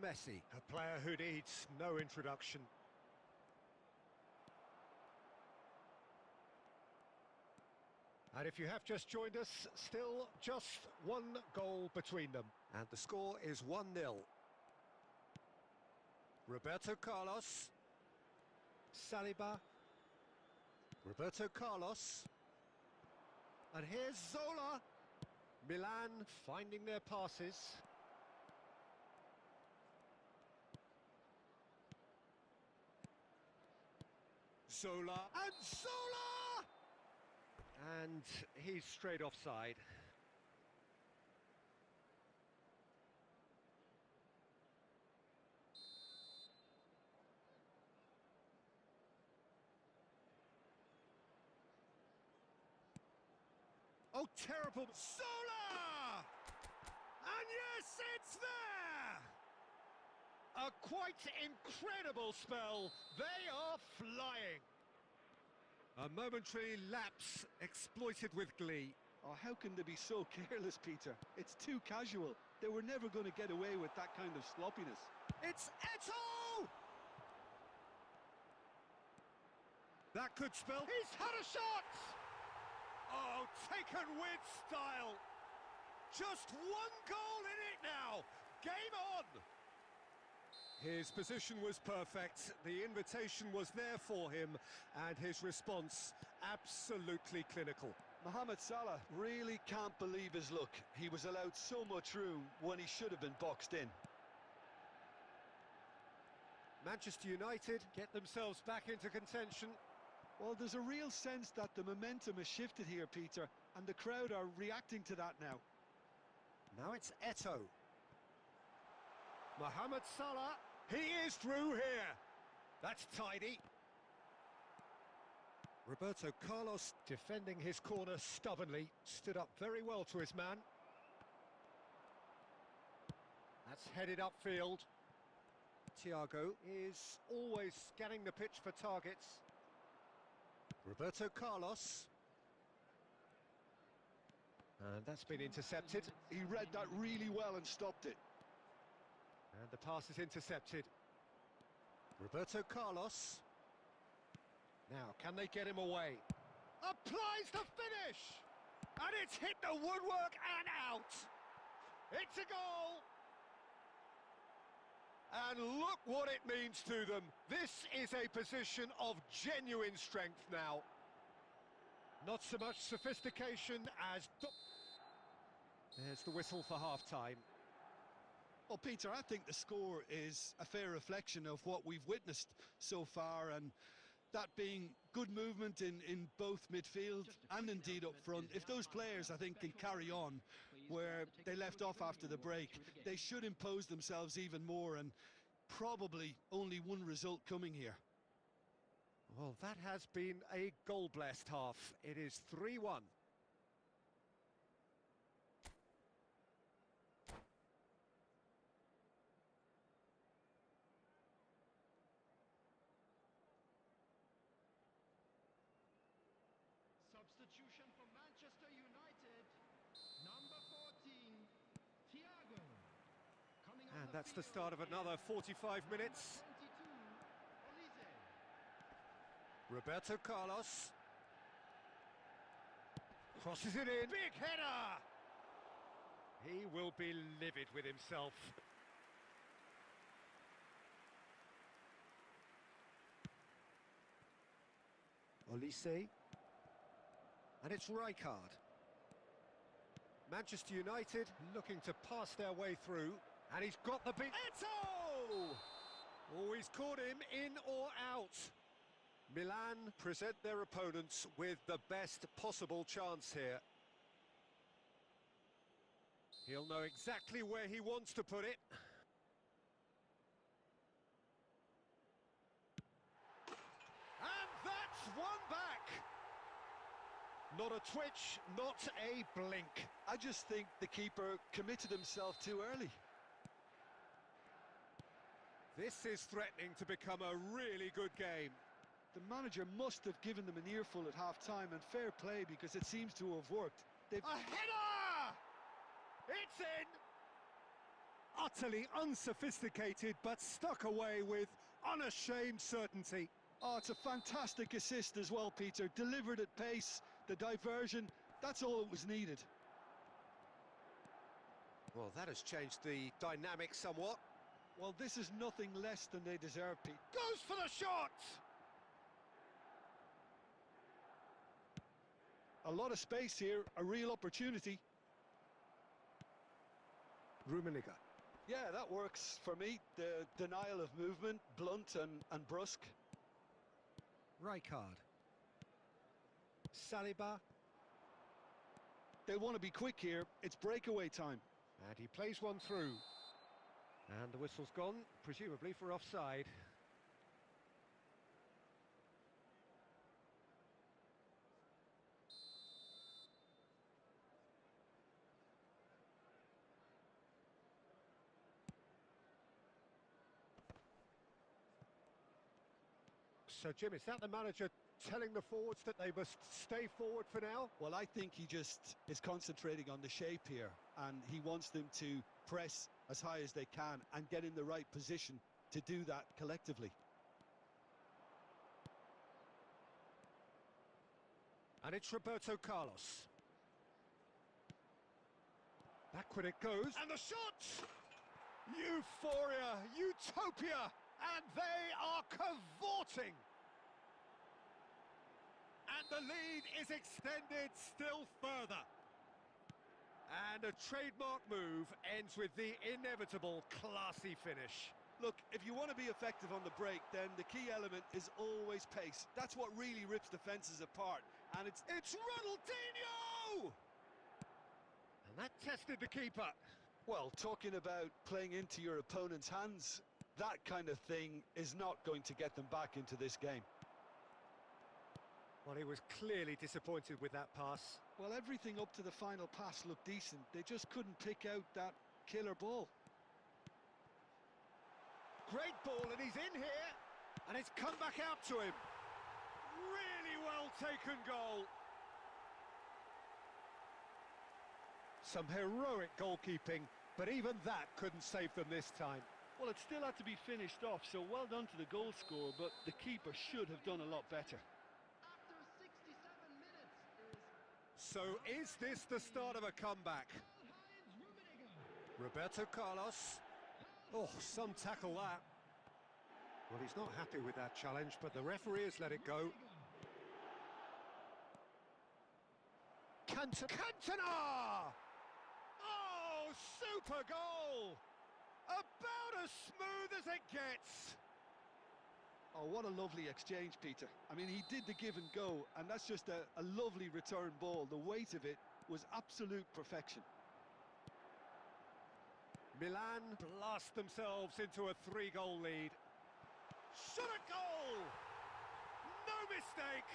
A: Messi, a player who needs no introduction. And if you have just joined us, still just one goal between them. And the score is 1-0. Roberto Carlos. Saliba. Roberto Carlos. And here's Zola. Milan finding their passes. Zola. And Zola! And he's straight offside. Oh, terrible. Zola! And yes, it's there! A quite incredible spell. They are flying. A momentary lapse exploited with glee.
C: Oh, how can they be so careless, Peter? It's too casual. They were never going to get away with that kind of sloppiness.
A: It's Eto'o! That could spell. He's had a shot! Oh, taken with style. Just one goal in it now. Game on. His position was perfect, the invitation was there for him, and his response absolutely clinical.
C: Mohamed Salah really can't believe his luck. He was allowed so much room when he should have been boxed in.
A: Manchester United get themselves back into contention.
C: Well, there's a real sense that the momentum has shifted here, Peter, and the crowd are reacting to that now.
A: Now it's Eto'o. Mohamed Salah, he is through here. That's tidy. Roberto Carlos, defending his corner stubbornly, stood up very well to his man. That's headed upfield. Thiago is always scanning the pitch for targets. Roberto Carlos. And that's been intercepted.
C: He read that really well and stopped it.
A: And the pass is intercepted. Roberto Carlos. Now, can they get him away? Applies the finish! And it's hit the woodwork and out! It's a goal! And look what it means to them. This is a position of genuine strength now. Not so much sophistication as... There's the whistle for half-time.
C: Well, Peter, I think the score is a fair reflection of what we've witnessed so far, and that being good movement in both midfield and indeed up front. If those players, I think, can carry on where they left off after the break, they should impose themselves even more, and probably only one result coming here.
A: Well, that has been a goal-blessed half. It is 3-1.
D: Substitution for Manchester United. Number 14, Thiago.
A: And that's the start of another 45 minutes.
D: 22,
A: Roberto Carlos. Crosses it in. Big header! He will be livid with himself. Olise. And it's Rijkaard. Manchester United looking to pass their way through. And he's got the big... Eto'o! Oh, he's caught him in or out. Milan present their opponents with the best possible chance here. He'll know exactly where he wants to put it. And that's one back! Not a twitch, not a blink.
C: I just think the keeper committed himself too early.
A: This is threatening to become a really good game.
C: The manager must have given them an earful at half-time, and fair play, because it seems to have worked.
A: A header! It's in! Utterly unsophisticated, but stuck away with unashamed certainty.
C: Oh, it's a fantastic assist as well, Peter. Delivered at pace, the diversion, that's all that was needed.
A: Well, that has changed the dynamic somewhat.
C: Well, this is nothing less than they deserve, Pete.
A: Goes for the shot!
C: A lot of space here, a real opportunity.
A: Rummenigge.
C: Yeah, that works for me. The denial of movement, blunt and brusque.
A: Rijkaard. Saliba.
C: They'll want to be quick here. It's breakaway time.
A: And he plays one through. And the whistle's gone, presumably for offside. So, Jim, is that the manager telling the forwards that they must stay forward for now?
C: Well, I think he just is concentrating on the shape here, and he wants them to press as high as they can and get in the right position to do that collectively.
A: And it's Roberto Carlos. Backward it goes. And the shot! Euphoria, utopia, and they are cavorting. And the lead is extended still further. And a trademark move ends with the inevitable classy finish.
C: Look, if you want to be effective on the break, then the key element is always pace. That's what really rips defences apart. And it's
A: Ronaldinho! And that tested the keeper.
C: Well, talking about playing into your opponent's hands, that kind of thing is not going to get them back into this game.
A: Well, he was clearly disappointed with that pass.
C: Well, everything up to the final pass looked decent. They just couldn't pick out that killer ball.
A: Great ball, and he's in here. And it's come back out to him. Really well taken goal. Some heroic goalkeeping, but even that couldn't save them this time.
C: Well, it still had to be finished off, so well done to the goal scorer, but the keeper should have done a lot better.
D: After 67 minutes,
A: So is this the start of a comeback? Roberto Carlos. Oh, some tackle that. Well, he's not happy with that challenge, but the referee has let it go. Cantona! Oh, super goal! About as smooth as it gets.
C: Oh, what a lovely exchange, Peter. I mean, he did the give and go, and that's just a lovely return ball. The weight of it was absolute perfection.
A: Milan blast themselves into a 3-goal lead. Shot a goal! No mistake!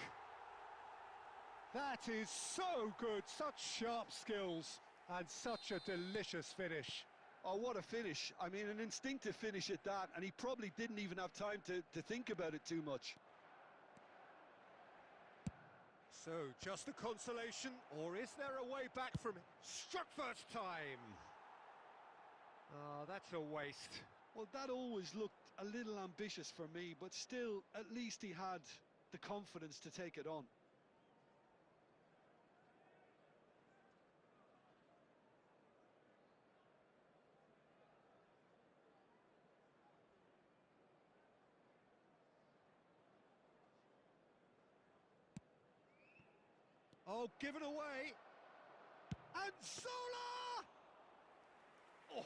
A: That is so good, such sharp skills, and such a delicious finish.
C: Oh, what a finish. I mean, an instinctive finish at that, and he probably didn't even have time to think about it too much.
A: So, just a consolation, or is there a way back from it? Struck first time! Oh, that's a waste.
C: Well, that always looked a little ambitious for me, but still, at least he had the confidence to take it on.
A: Oh, given away. And Zola! Oh,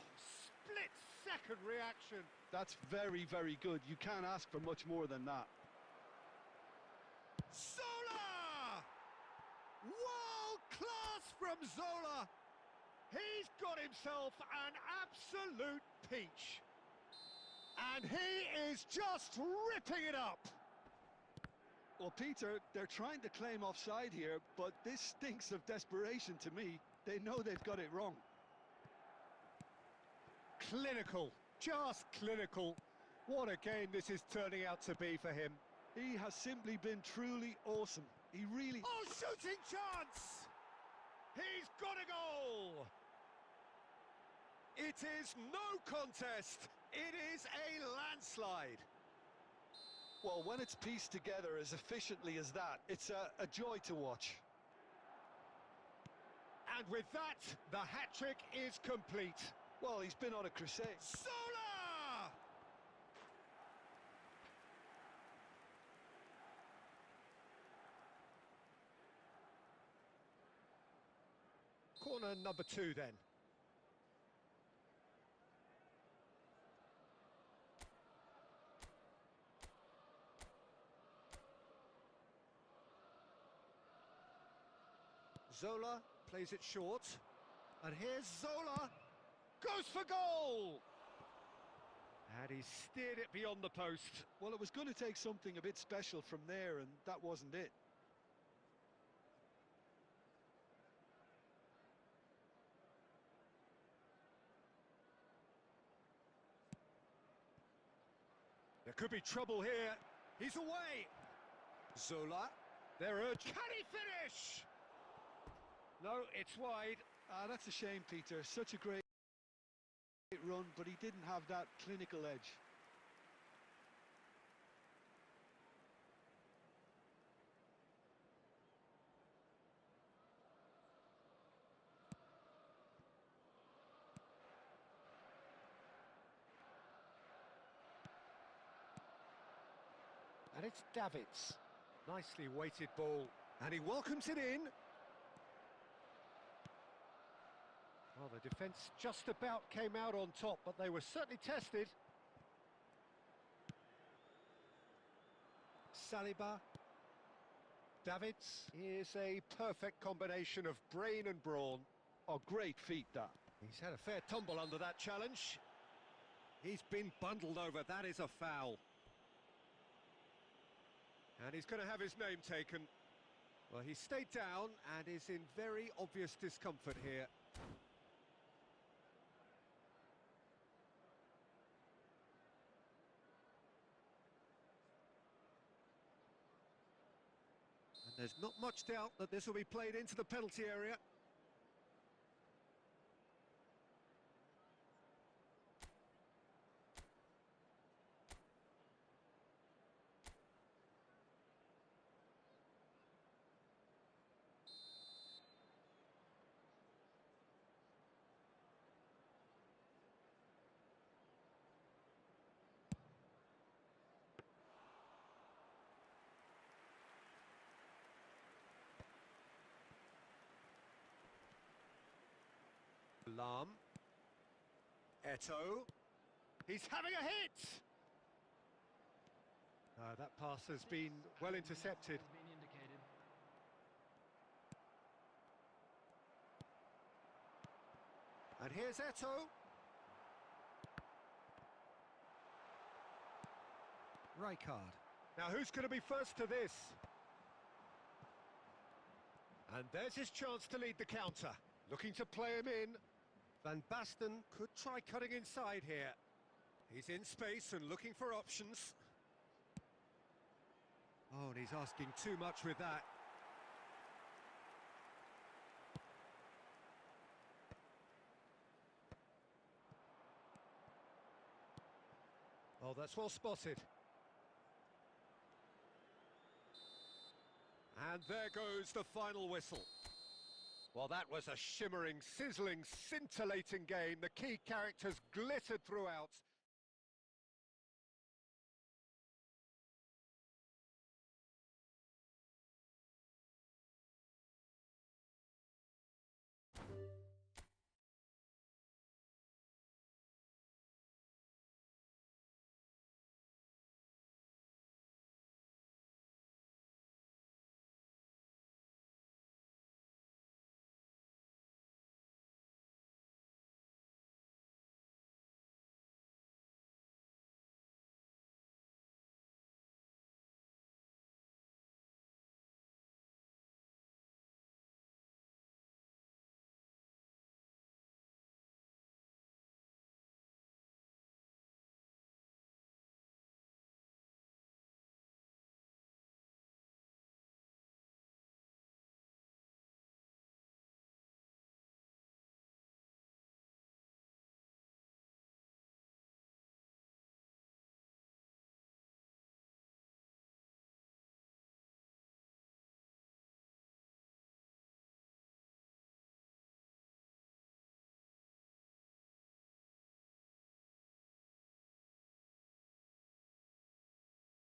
A: split-second reaction.
C: That's very, very good. You can't ask for much more than that.
A: Zola! World class from Zola. He's got himself an absolute peach. And he is just ripping it up.
C: Well, Peter, they're trying to claim offside here, but this stinks of desperation to me. They know they've got it wrong.
A: Clinical, just clinical. What a game this is turning out to be for him.
C: He has simply been truly awesome. He really...
A: Oh, shooting chance! He's got a goal! It is no contest. It is a landslide.
C: Well, when it's pieced together as efficiently as that, it's a joy to watch.
A: And with that, the hat-trick is complete.
C: Well, he's been on a crusade.
A: Zola! Corner number 2 then. Zola plays it short, and here's Zola, goes for goal! And he steered it beyond the post.
C: Well, it was going to take something a bit special from there, and that wasn't it.
A: There could be trouble here. He's away. Zola, they're urged. Can he finish? No, it's wide.
C: Ah, that's a shame, Peter. Such a great run, but he didn't have that clinical edge.
B: And it's Davids.
A: Nicely weighted ball, and he welcomes it in. Well, the defence just about came out on top, but they were certainly tested. Saliba. Davids. Here's a perfect combination of brain and brawn.
C: Oh, great feat, that.
A: He's had a fair tumble under that challenge. He's been bundled over, that is a foul. And he's going to have his name taken. Well, he stayed down and is in very obvious discomfort here. And there's not much doubt that this will be played into the penalty area. Lam. Eto'o. He's having a hit! That pass has been well intercepted.
D: Has been indicated.
A: And here's Eto'o. Rijkaard. Now who's going to be first to this? And there's his chance to lead the counter. Looking to play him in. Van Basten could try cutting inside here. He's in space and looking for options. Oh, and he's asking too much with that. Oh, that's well spotted. And there goes the final whistle. Well, that was a shimmering, sizzling, scintillating game. The key characters glittered throughout.